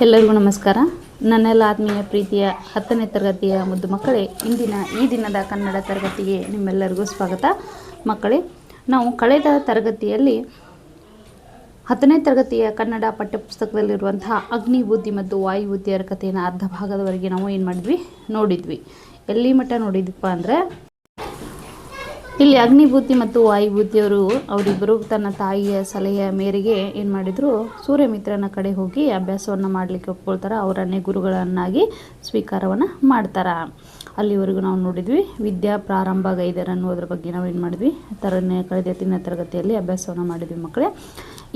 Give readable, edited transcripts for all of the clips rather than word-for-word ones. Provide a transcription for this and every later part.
ಎಲ್ಲರಿಗೂ ನಮಸ್ಕಾರ. ನನ್ನೆಲ್ಲ ಆತ್ಮೀಯ ಪ್ರೀತಿಯ 10ನೇ ತರಗತಿಯ ಮುದ್ದು ಮಕ್ಕಳೇ, ಈ ದಿನದ ಕನ್ನಡ ತರಗತಿಗೆ ನಿಮ್ಮೆಲ್ಲರಿಗೂ ಸ್ವಾಗತ. ಮಕ್ಕಳೇ, ನಾವು ಕಳೆದ ತರಗತಿಯಲ್ಲಿ 10ನೇ ತರಗತಿಯ ಕನ್ನಡ ಪಠ್ಯಪುಸ್ತಕದಲ್ಲಿರುವಂತಹ ಅಗ್ನಿಬುದ್ಧಿ ಮತ್ತು ವಾಯುಬುದ್ಧಿಯರ ಕಥೆಯನ್ನು ಅರ್ಧ ಭಾಗದವರೆಗೆ ನಾವು ಏನು ಮಾಡಿದ್ವಿ, ನೋಡಿದ್ವಿ. ಎಲ್ಲಿ ಮಟ್ಟ ನೋಡಿದ್ವಿಪ್ಪ ಅಂದರೆ, ಇಲ್ಲಿ ಅಗ್ನಿಬುದ್ಧಿ ಮತ್ತು ವಾಯುಬುದ್ಧಿಯವರು ಅವರಿಬ್ಬರು ತನ್ನ ತಾಯಿಯ ಸಲಹೆಯ ಮೇರೆಗೆ ಏನು ಮಾಡಿದರು, ಸೂರ್ಯಮಿತ್ರನ ಕಡೆ ಹೋಗಿ ಅಭ್ಯಾಸವನ್ನು ಮಾಡಲಿಕ್ಕೆ ಒಪ್ಕೊಳ್ತಾರೆ. ಅವರನ್ನೇ ಗುರುಗಳನ್ನಾಗಿ ಸ್ವೀಕಾರವನ್ನು ಮಾಡ್ತಾರೆ. ಅಲ್ಲಿವರೆಗೂ ನಾವು ನೋಡಿದ್ವಿ. ವಿದ್ಯಾ ಪ್ರಾರಂಭ ಗೈದರ್ ಅನ್ನೋದ್ರ ಬಗ್ಗೆ ನಾವು ಏನು ಮಾಡಿದ್ವಿ, ಕಳೆದ ತರಗತಿಯಲ್ಲಿ ಅಭ್ಯಾಸವನ್ನು ಮಾಡಿದ್ವಿ ಮಕ್ಕಳೇ.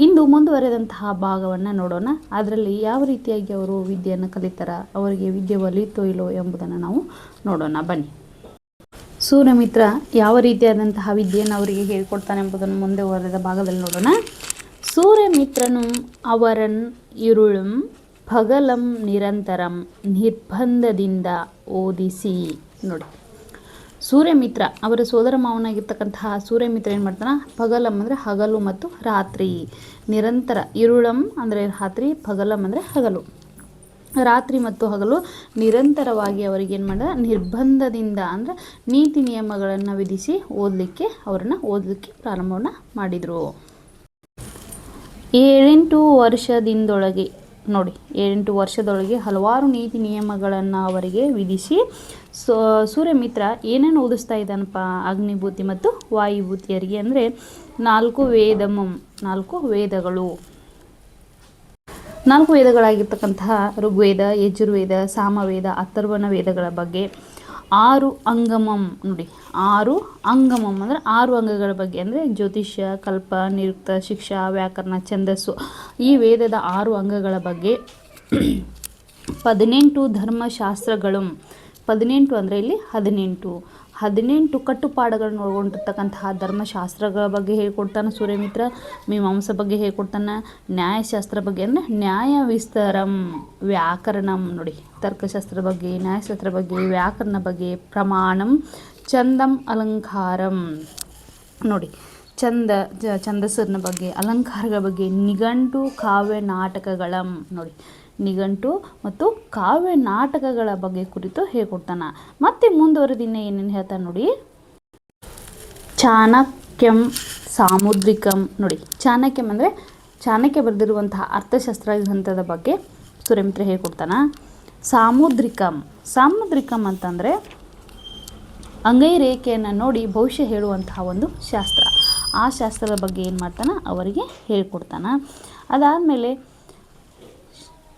ಇಂದು ಮುಂದುವರೆದಂತಹ ಭಾಗವನ್ನು ನೋಡೋಣ. ಅದರಲ್ಲಿ ಯಾವ ರೀತಿಯಾಗಿ ಅವರು ವಿದ್ಯೆಯನ್ನು ಕಲಿತಾರ, ಅವರಿಗೆ ವಿದ್ಯೆ ಒಲಿತೋ ಇಲ್ಲೋ ಎಂಬುದನ್ನು ನಾವು ನೋಡೋಣ ಬನ್ನಿ. ಸೂರ್ಯಮಿತ್ರ ಯಾವ ರೀತಿಯಾದಂತಹ ವಿದ್ಯೆಯನ್ನು ಅವರಿಗೆ ಹೇಳಿಕೊಡ್ತಾನೆ ಎಂಬುದನ್ನು ಮುಂದುವರೆದ ಭಾಗದಲ್ಲಿ ನೋಡೋಣ. ಸೂರ್ಯಮಿತ್ರನು ಅವರನ್ ಇರುಳಂ ಪಗಲಂ ನಿರಂತರಂ ನಿರ್ಬಂಧದಿಂದ ಓದಿಸಿ. ನೋಡಿ, ಸೂರ್ಯಮಿತ್ರ ಅವರ ಸೋದರ ಮಾವನಾಗಿರ್ತಕ್ಕಂತಹ ಸೂರ್ಯಮಿತ್ರ ಏನು ಮಾಡ್ತಾನೆ, ಪಗಲಂ ಅಂದರೆ ಹಗಲು ಮತ್ತು ರಾತ್ರಿ, ನಿರಂತರ, ಇರುಳಂ ಅಂದರೆ ರಾತ್ರಿ, ಪಗಲಂ ಅಂದರೆ ಹಗಲು, ರಾತ್ರಿ ಮತ್ತು ಹಗಲು ನಿರಂತರವಾಗಿ ಅವರಿಗೆ ಏನು ಮಾಡಿದ, ನಿರ್ಬಂಧದಿಂದ ಅಂದರೆ ನೀತಿ ನಿಯಮಗಳನ್ನು ವಿಧಿಸಿ ಅವರನ್ನು ಓದಲಿಕ್ಕೆ ಪ್ರಾರಂಭವನ್ನು ಮಾಡಿದರು. 7-8 ವರ್ಷದಿಂದೊಳಗೆ ನೋಡಿ, 7-8 ವರ್ಷದೊಳಗೆ ಹಲವಾರು ನೀತಿ ನಿಯಮಗಳನ್ನು ಅವರಿಗೆ ವಿಧಿಸಿ ಸೂರ್ಯಮಿತ್ರ ಏನೇನು ಓದಿಸ್ತಾ ಇದ್ದಾನಪ್ಪ ಅಗ್ನಿಬುದ್ಧಿ ಮತ್ತು ವಾಯುಬುದ್ಧಿಯರಿಗೆ ಅಂದರೆ 4 ವೇದಗಳು, 4 ವೇದಗಳಾಗಿರ್ತಕ್ಕಂತಹ ಋಗ್ವೇದ, ಯಜುರ್ವೇದ, ಸಾಮವೇದ, ಅಥರ್ವಣ ವೇದಗಳ ಬಗ್ಗೆ, 6 ಅಂಗಮಂ ನೋಡಿ, 6 ಅಂಗಮಂ ಅಂದರೆ 6 ಅಂಗಗಳ ಬಗ್ಗೆ ಅಂದರೆ ಜ್ಯೋತಿಷ್ಯ, ಕಲ್ಪ, ನಿರುಕ್ತ, ಶಿಕ್ಷಾ, ವ್ಯಾಕರಣ, ಛಂದಸ್ಸು, ಈ ವೇದದ 6 ಅಂಗಗಳ ಬಗ್ಗೆ, 18 ಧರ್ಮಶಾಸ್ತ್ರಗಳು, 18 ಅಂದರೆ ಇಲ್ಲಿ 18 ಕಟ್ಟುಪಾಡುಗಳನ್ನು ಒಳಗೊಂಡಿರ್ತಕ್ಕಂತಹ ಧರ್ಮಶಾಸ್ತ್ರಗಳ ಬಗ್ಗೆ ಹೇಳ್ಕೊಡ್ತಾನೆ ಸೂರ್ಯಮಿತ್ರ. ಮೀಮಾಂಸ ಬಗ್ಗೆ ಹೇಳ್ಕೊಡ್ತಾನೆ. ನ್ಯಾಯಶಾಸ್ತ್ರ ಬಗ್ಗೆ ಅಂದರೆ ನ್ಯಾಯ ವಿಸ್ತರಂ, ವ್ಯಾಕರಣಂ ನೋಡಿ, ತರ್ಕಶಾಸ್ತ್ರ ಬಗ್ಗೆ, ನ್ಯಾಯಶಾಸ್ತ್ರ ಬಗ್ಗೆ, ವ್ಯಾಕರಣ ಬಗ್ಗೆ, ಪ್ರಮಾಣಂ, ಚಂದಂ, ಅಲಂಕಾರಂ ನೋಡಿ, ಛಂದಸ್ಸಿನ ಬಗ್ಗೆ, ಅಲಂಕಾರಗಳ ಬಗ್ಗೆ, ನಿಘಂಟು, ಕಾವ್ಯ ನಾಟಕಗಳಂ ನೋಡಿ, ನಿಘಂಟು ಮತ್ತು ಕಾವ್ಯ ನಾಟಕಗಳ ಬಗ್ಗೆ ಕುರಿತು ಹೇಳ್ಕೊಡ್ತಾನೆ. ಮತ್ತೆ ಮುಂದುವರೆದಿನ ಏನೇನು ಹೇಳ್ತಾನೆ ನೋಡಿ, ಚಾಣಕ್ಯಂ, ಸಾಮುದ್ರಿಕಂ ನೋಡಿ, ಚಾಣಕ್ಯಂ ಅಂದರೆ ಚಾಣಕ್ಯ ಬರೆದಿರುವಂತಹ ಅರ್ಥಶಾಸ್ತ್ರ ಗ್ರಂಥದ ಬಗ್ಗೆ ಸೂರ್ಯಮಿತ್ರ ಹೇಳ್ಕೊಡ್ತಾನೆ. ಸಾಮುದ್ರಿಕಂ ಅಂತಂದರೆ ಅಂಗೈ ರೇಖೆಯನ್ನು ನೋಡಿ ಭವಿಷ್ಯ ಹೇಳುವಂತಹ ಒಂದು ಶಾಸ್ತ್ರ. ಆ ಶಾಸ್ತ್ರದ ಬಗ್ಗೆ ಏನು ಮಾಡ್ತಾನೆ, ಅವರಿಗೆ ಹೇಳ್ಕೊಡ್ತಾನೆ. ಅದಾದಮೇಲೆ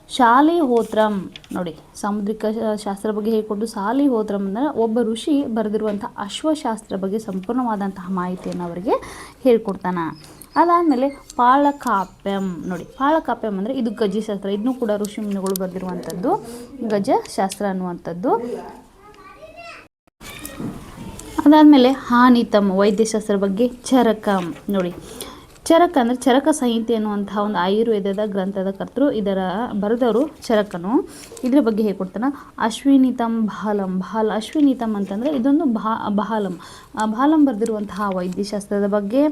ಶಾಲಿಹೋತ್ರಂ ನೋಡಿ, ಸಾಮುದ್ರಿಕ ಶಾಸ್ತ್ರ ಬಗ್ಗೆ ಹೇಳ್ಕೊಟ್ಟು ಶಾಲಿಹೋತ್ರಂ ಅಂದರೆ ಒಬ್ಬ ಋಷಿ ಬರೆದಿರುವಂಥ ಅಶ್ವಶಾಸ್ತ್ರ ಬಗ್ಗೆ ಸಂಪೂರ್ಣವಾದಂತಹ ಮಾಹಿತಿಯನ್ನು ಅವರಿಗೆ ಹೇಳ್ಕೊಡ್ತಾನೆ. ಅದಾದಮೇಲೆ ಪಾಳಕಾಪ್ಯಂ ನೋಡಿ, ಪಾಳಕಾಪ್ಯಂ ಅಂದರೆ ಇದು ಗಜಶಾಸ್ತ್ರ, ಇದನ್ನು ಕೂಡ ಋಷಿ ಮುನಿಗಳು ಬರೆದಿರುವಂಥದ್ದು, ಗಜಶಾಸ್ತ್ರ ಅನ್ನುವಂಥದ್ದು. ಅದಾದಮೇಲೆ ಹಾನಿತಂ ವೈದ್ಯಶಾಸ್ತ್ರ ಬಗ್ಗೆ, ಚರಕಂ ನೋಡಿ, ಚರಕ ಅಂದರೆ ಚರಕ ಸಂಹಿತೆ ಅನ್ನುವಂತಹ ಒಂದು ಆಯುರ್ವೇದದ ಗ್ರಂಥದ ಕರ್ತರು, ಇದರ ಬರೆದವರು ಚರಕನು, ಇದರ ಬಗ್ಗೆ ಹೇಳ್ಕೊಡ್ತಾನೆ. ಅಶ್ವಿನಿತಂ ಅಶ್ವಿನಿತಂ ಅಂತಂದರೆ ಇದೊಂದು ಬಹಾಲಂ ಬರೆದಿರುವಂತಹ ವೈದ್ಯಶಾಸ್ತ್ರದ ಬಗ್ಗೆ.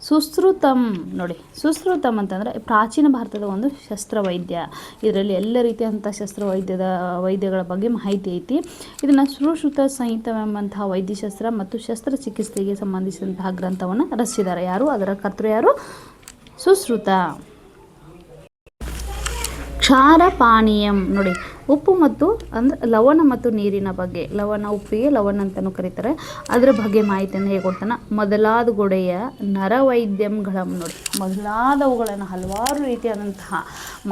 ಸುಶ್ರುತಂ ನೋಡಿ, ಸುಶ್ರುತಂ ಅಂತಂದರೆ ಪ್ರಾಚೀನ ಭಾರತದ ಒಂದು ಶಸ್ತ್ರವೈದ್ಯ, ಇದರಲ್ಲಿ ಎಲ್ಲ ರೀತಿಯಾದಂಥ ವೈದ್ಯಗಳ ಬಗ್ಗೆ ಮಾಹಿತಿ ಐತಿ. ಇದನ್ನು ಸುಶ್ರುತ ಸಂಹಿತವೆಂಬಂತಹ ವೈದ್ಯಶಾಸ್ತ್ರ ಮತ್ತು ಶಸ್ತ್ರಚಿಕಿತ್ಸೆಗೆ ಸಂಬಂಧಿಸಿದಂತಹ ಗ್ರಂಥವನ್ನು ರಚಿಸಿದ್ದಾರೆ. ಯಾರು ಅದರ ಕರ್ತರು, ಯಾರು, ಸುಶ್ರುತ. ಕ್ಷಾರಪಾನೀಯಂ ನೋಡಿ, ಉಪ್ಪು ಮತ್ತು ಅಂದರೆ ಲವಣ ಮತ್ತು ನೀರಿನ ಬಗ್ಗೆ, ಉಪ್ಪಿಗೆ ಲವಣ ಅಂತಲೂ ಕರೀತಾರೆ, ಅದರ ಬಗ್ಗೆ ಮಾಹಿತಿಯನ್ನು ಹೇಳ್ಕೊಡ್ತಾನೆ. ಮೊದಲಾದಗೊಡೆಯ ನರವೈದ್ಯಂಗಳಂ ನೋಡಿ, ಮೊದಲಾದವುಗಳನ್ನು ಹಲವಾರು ರೀತಿಯಾದಂತಹ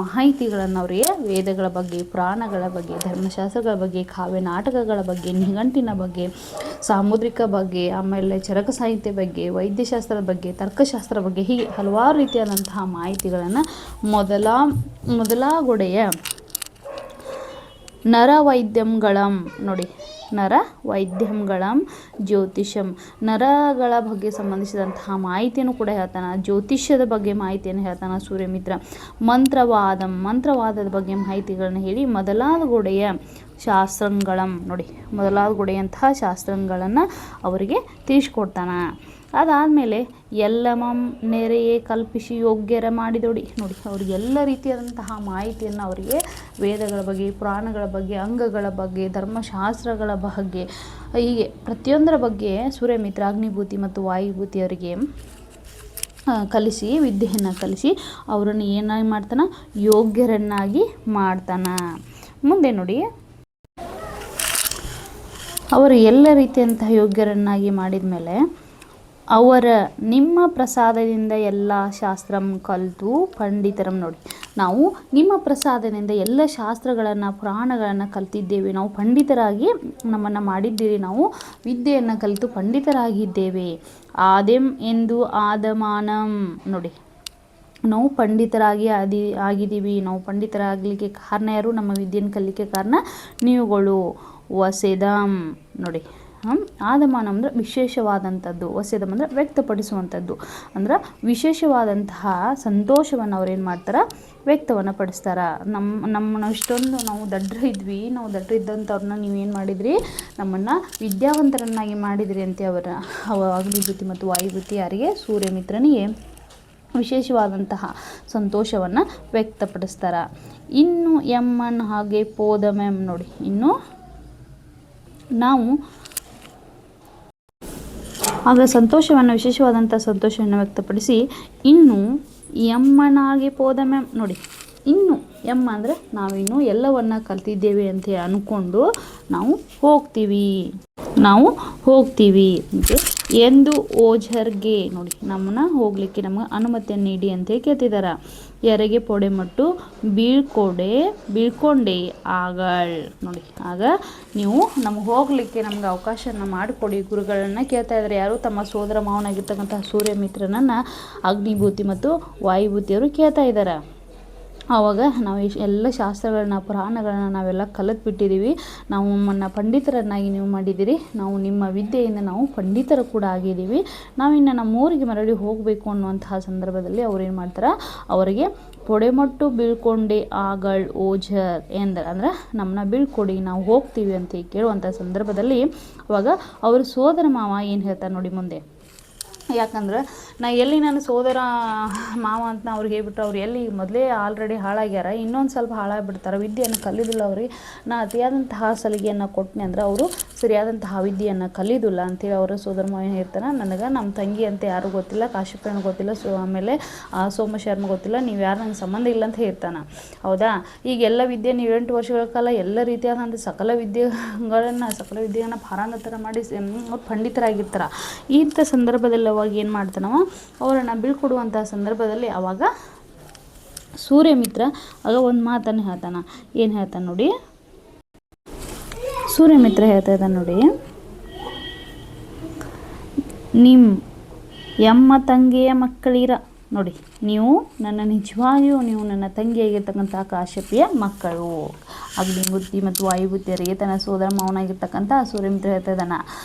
ಮಾಹಿತಿಗಳನ್ನು ಅವರಿಗೆ ವೇದಗಳ ಬಗ್ಗೆ, ಪುರಾಣಗಳ ಬಗ್ಗೆ, ಧರ್ಮಶಾಸ್ತ್ರಗಳ ಬಗ್ಗೆ, ಕಾವ್ಯ ನಾಟಕಗಳ ಬಗ್ಗೆ, ನಿಘಂಟಿನ ಬಗ್ಗೆ, ಸಾಮುದ್ರಿಕ ಬಗ್ಗೆ, ಆಮೇಲೆ ಚರಕ ಸಾಹಿತ್ಯ ಬಗ್ಗೆ, ವೈದ್ಯಶಾಸ್ತ್ರದ ಬಗ್ಗೆ, ತರ್ಕಶಾಸ್ತ್ರ ಬಗ್ಗೆ, ಹೀಗೆ ಹಲವಾರು ರೀತಿಯಾದಂತಹ ಮಾಹಿತಿಗಳನ್ನು ಮೊದಲಾಗೊಡೆಯ ನರವೈದ್ಯಂಗಳಂ ನೋಡಿ, ನರವೈದ್ಯಂಗಳಂ ಜ್ಯೋತಿಷಂ ನರಗಳ ಬಗ್ಗೆ ಸಂಬಂಧಿಸಿದಂತಹ ಮಾಹಿತಿಯನ್ನು ಕೂಡ ಹೇಳ್ತಾನೆ. ಜ್ಯೋತಿಷ್ಯದ ಬಗ್ಗೆ ಮಾಹಿತಿಯನ್ನು ಹೇಳ್ತಾನೆ ಸೂರ್ಯಮಿತ್ರ. ಮಂತ್ರವಾದದ ಬಗ್ಗೆ ಮಾಹಿತಿಗಳನ್ನು ಹೇಳಿ ಮೊದಲಾದಗೊಡೆಯ ಶಾಸ್ತ್ರಗಳಂ ನೋಡಿ, ಮೊದಲಾದಗೊಡೆಯಂತಹ ಶಾಸ್ತ್ರಗಳನ್ನು ಅವರಿಗೆ ತಿಳಿಸ್ಕೊಡ್ತಾನೆ. ಅದಾದಮೇಲೆ ಎಲ್ಲಮಂ ನೆರೆಯೇ ಕಲ್ಪಿಸಿ ಯೋಗ್ಯರ ಮಾಡಿದೊಡಿ ನೋಡಿ, ಅವರಿಗೆ ಎಲ್ಲ ರೀತಿಯಾದಂತಹ ಮಾಹಿತಿಯನ್ನು ಅವರಿಗೆ ವೇದಗಳ ಬಗ್ಗೆ, ಪುರಾಣಗಳ ಬಗ್ಗೆ, ಅಂಗಗಳ ಬಗ್ಗೆ, ಧರ್ಮಶಾಸ್ತ್ರಗಳ ಬಗ್ಗೆ, ಹೀಗೆ ಪ್ರತಿಯೊಂದರ ಬಗ್ಗೆ ಸೂರ್ಯಮಿತ್ರ ಅಗ್ನಿಭೂತಿ ಮತ್ತು ವಾಯುಭೂತಿಯವರಿಗೆ ಕಲಿಸಿ, ವಿದ್ಯೆಯನ್ನು ಕಲಿಸಿ ಅವರನ್ನು ಏನಾಗಿ ಮಾಡ್ತಾನೆ, ಯೋಗ್ಯರನ್ನಾಗಿ ಮಾಡ್ತಾನೆ. ಮುಂದೆ ನೋಡಿ, ಅವರು ಎಲ್ಲ ರೀತಿಯಂತಹ ಯೋಗ್ಯರನ್ನಾಗಿ ಮಾಡಿದ ಮೇಲೆ ಅವರ ನಿಮ್ಮ ಪ್ರಸಾದದಿಂದ ಎಲ್ಲ ಶಾಸ್ತ್ರಂ ಕಲಿತು ಪಂಡಿತರಂ. ನೋಡಿ, ನಾವು ನಿಮ್ಮ ಪ್ರಸಾದದಿಂದ ಎಲ್ಲ ಶಾಸ್ತ್ರಗಳನ್ನು, ಪುರಾಣಗಳನ್ನು ಕಲ್ತಿದ್ದೇವೆ. ನಾವು ಪಂಡಿತರಾಗಿ ನಮ್ಮನ್ನು ಮಾಡಿದ್ದೀರಿ. ನಾವು ವಿದ್ಯೆಯನ್ನು ಕಲಿತು ಪಂಡಿತರಾಗಿದ್ದೇವೆ. ಆದೆಂ ಎಂದು ಆದಮಾನಂ. ನೋಡಿ, ನಾವು ಪಂಡಿತರಾಗಿ ಆಗಿದ್ದೀವಿ. ನಾವು ಪಂಡಿತರಾಗಲಿಕ್ಕೆ ಕಾರಣ ಯಾರು? ನಮ್ಮ ವಿದ್ಯೆಯನ್ನು ಕಲಿಕೆ ಕಾರಣ ನೀವುಗಳು. ವಸೆದಂ. ನೋಡಿ, ಆದಮಾನ ಅಂದರೆ ವಿಶೇಷವಾದಂಥದ್ದು, ವಸೆದಂ ಅಂದರೆ ವ್ಯಕ್ತಪಡಿಸುವಂಥದ್ದು. ಅಂದ್ರೆ ವಿಶೇಷವಾದಂತಹ ಸಂತೋಷವನ್ನು ಅವ್ರು ಏನು ಮಾಡ್ತಾರೆ, ವ್ಯಕ್ತವನ್ನು ಪಡಿಸ್ತಾರೆ. ನಮ್ಮನ್ನು ಇಷ್ಟೊಂದು ನಾವು ದಡ್ಡರಿದ್ವಿ, ನಾವು ದಡ್ಡರಿದ್ದಂಥವ್ರನ್ನ ನೀವೇನು ಮಾಡಿದ್ರಿ, ನಮ್ಮನ್ನು ವಿದ್ಯಾವಂತರನ್ನಾಗಿ ಮಾಡಿದ್ರಿ ಅಂತ ಅಗ್ನಿಭೂತಿ ಮತ್ತು ವಾಯುಭೂತಿ ಯಾರಿಗೆ? ಸೂರ್ಯಮಿತ್ರನಿಗೆ ವಿಶೇಷವಾದಂತಹ ಸಂತೋಷವನ್ನು ವ್ಯಕ್ತಪಡಿಸ್ತಾರೆ. ಇನ್ನು ಎಮ್ಮನ್ ಹಾಗೆ ಪೋದಮೆಂ. ನೋಡಿ, ಇನ್ನು ನಾವು ಆಗ ಸಂತೋಷವನ್ನು, ವಿಶೇಷವಾದಂಥ ಸಂತೋಷವನ್ನು ವ್ಯಕ್ತಪಡಿಸಿ ಇನ್ನು ಎಮ್ಮನಾಗಿ ಪೋದಮೆಂ. ನೋಡಿ, ಇನ್ನು ಎಮ್ಮ ಅಂದರೆ ನಾವಿನ್ನು ಎಲ್ಲವನ್ನು ಕಲ್ತಿದ್ದೇವೆ ಅಂತ ಅಂದ್ಕೊಂಡು ನಾವು ಹೋಗ್ತೀವಿ ಎಂದು ಓಝರ್ಗೆ. ನೋಡಿ, ನಮ್ಮನ್ನು ಹೋಗಲಿಕ್ಕೆ ನಮಗೆ ಅನುಮತಿಯನ್ನು ನೀಡಿ ಅಂತ ಕೇಳ್ತಿದ್ದಾರೆ. ಯಾರಿಗೆ? ಪೊಡೆಮಟ್ಟು ಬೀಳ್ಕೊಂಡೆ ಆಗಳ್. ನೋಡಿ, ಆಗ ನೀವು ನಮ್ಗೆ ಹೋಗಲಿಕ್ಕೆ ನಮ್ಗೆ ಅವಕಾಶನ ಮಾಡಿಕೊಡಿ ಗುರುಗಳನ್ನ ಕೇಳ್ತಾ ಇದ್ದಾರೆ. ಯಾರು? ತಮ್ಮ ಸೋದರ ಮಾವನಾಗಿರ್ತಕ್ಕಂತಹ ಸೂರ್ಯಮಿತ್ರನನ್ನು ಅಗ್ನಿಭೂತಿ ಮತ್ತು ವಾಯುಭೂತಿಯವರು ಕೇಳ್ತಾ ಇದ್ದಾರೆ. ಆವಾಗ ನಾವು ಎಲ್ಲ ಶಾಸ್ತ್ರಗಳನ್ನ, ಪುರಾಣಗಳನ್ನ ನಾವೆಲ್ಲ ಕಲಿತ್ಬಿಟ್ಟಿದ್ದೀವಿ. ನಾವು ನಮ್ಮನ್ನು ಪಂಡಿತರನ್ನಾಗಿ ನೀವು ಮಾಡಿದ್ದೀರಿ. ನಾವು ನಿಮ್ಮ ವಿದ್ಯೆಯಿಂದ ನಾವು ಪಂಡಿತರು ಕೂಡ ಆಗಿದ್ದೀವಿ. ನಾವಿನ್ನು ನಮ್ಮೂರಿಗೆ ಮರಳಿ ಹೋಗಬೇಕು ಅನ್ನುವಂತಹ ಸಂದರ್ಭದಲ್ಲಿ ಅವ್ರೇನು ಮಾಡ್ತಾರೆ, ಅವರಿಗೆ ಪೊಡೆಮಟ್ಟು ಬೀಳ್ಕೊಂಡೆ ಆಗಳ್ ಓಝರ್ ಎಂದರೆ, ಅಂದ್ರೆ ನಮ್ಮನ್ನ ಬೀಳ್ಕೊಡಿ, ನಾವು ಹೋಗ್ತೀವಿ ಅಂತ ಕೇಳುವಂಥ ಸಂದರ್ಭದಲ್ಲಿ ಅವಾಗ ಅವ್ರ ಸೋದರ ಮಾವ ಏನು ಹೇಳ್ತಾರೆ ನೋಡಿ ಮುಂದೆ. ಯಾಕಂದ್ರೆ ನಾನು ಸೋದರ ಮಾವ ಅಂತ ಅವ್ರಿಗೆ ಹೇಳ್ಬಿಟ್ರೆ ಅವ್ರು ಎಲ್ಲಿ ಮೊದಲೇ ಆಲ್ರೆಡಿ ಹಾಳಾಗ್ಯಾರ, ಇನ್ನೊಂದು ಸ್ವಲ್ಪ ಹಾಳಾಗಿಬಿಡ್ತಾರೆ. ವಿದ್ಯೆಯನ್ನು ಕಲಿಯೋದಿಲ್ಲ ಅವ್ರಿಗೆ. ನಾ ಅತಿಯಾದಂತಹ ಸಲಿಗೆಯನ್ನು ಕೊಟ್ಟನೆ ಅಂದ್ರೆ ಅವರು ಸರಿಯಾದಂತಹ ವಿದ್ಯೆಯನ್ನು ಕಲಿಯೋದಿಲ್ಲ ಅಂತೇಳಿ ಅವರ ಸೋದರ ಮಾವ ಏನು ಹೇಳ್ತಾನೆ, ನನಗೆ ನಮ್ಮ ತಂಗಿ ಅಂತ ಯಾರು ಗೊತ್ತಿಲ್ಲ, ಕಾಶ್ಯಪನ ಗೊತ್ತಿಲ್ಲ, ಆಮೇಲೆ ಸೋಮಶರ್ಮ ಗೊತ್ತಿಲ್ಲ, ನೀವು ಯಾರು ನಂಗೆ ಸಂಬಂಧ ಇಲ್ಲ ಅಂತ ಹೇಳ್ತಾನೆ. ಹೌದಾ? ಈಗ ಎಲ್ಲ ವಿದ್ಯೆ ನೀವು 8 ವರ್ಷಗಳ ಕಾಲ ಎಲ್ಲ ರೀತಿಯಾದಂಥ ಸಕಲ ವಿದ್ಯೆಯನ್ನು ಪಾರಂಗತರ ಮಾಡಿ ಅವ್ರು ಪಂಡಿತರಾಗಿರ್ತಾರೆ. ಇಂಥ ಸಂದರ್ಭದಲ್ಲಿ ಅವಾಗ ಏನು ಮಾಡ್ತಾನವ, ಅವರನ್ನು ಬೀಳ್ಕೊಡುವಂಥ ಸಂದರ್ಭದಲ್ಲಿ ಅವಾಗ ಸೂರ್ಯಮಿತ್ರ ಆಗ ಒಂದು ಮಾತನ್ನು ಹೇಳ್ತಾನೆ. ಏನು ಹೇಳ್ತಾನೆ ನೋಡಿ, ಸೂರ್ಯಮಿತ್ರ ಹೇಳ್ತಾ ಇದ್ದಾನೆ ನೋಡಿ, ನಿಮ್ಮ ಎಮ್ಮ ತಂಗಿಯ ಮಕ್ಕಳಿರ. ನೋಡಿ, ನೀವು ನಿಜವಾಗಿಯೂ ನೀವು ನನ್ನ ತಂಗಿಯಾಗಿರ್ತಕ್ಕಂಥ ಕಾಶ್ಯಪಿಯ ಮಕ್ಕಳು. ಅಗ್ನಿಭೂತಿ ಮತ್ತು ವಾಯುಭೂತಿಯರಿಗೆ ತನ್ನ ಸೋದರ ಮಾವನಾಗಿರ್ತಕ್ಕಂಥ ಸೂರ್ಯಮಿತ್ರ ಹೇಳ್ತಾ ಇದ್ದಾನೆ,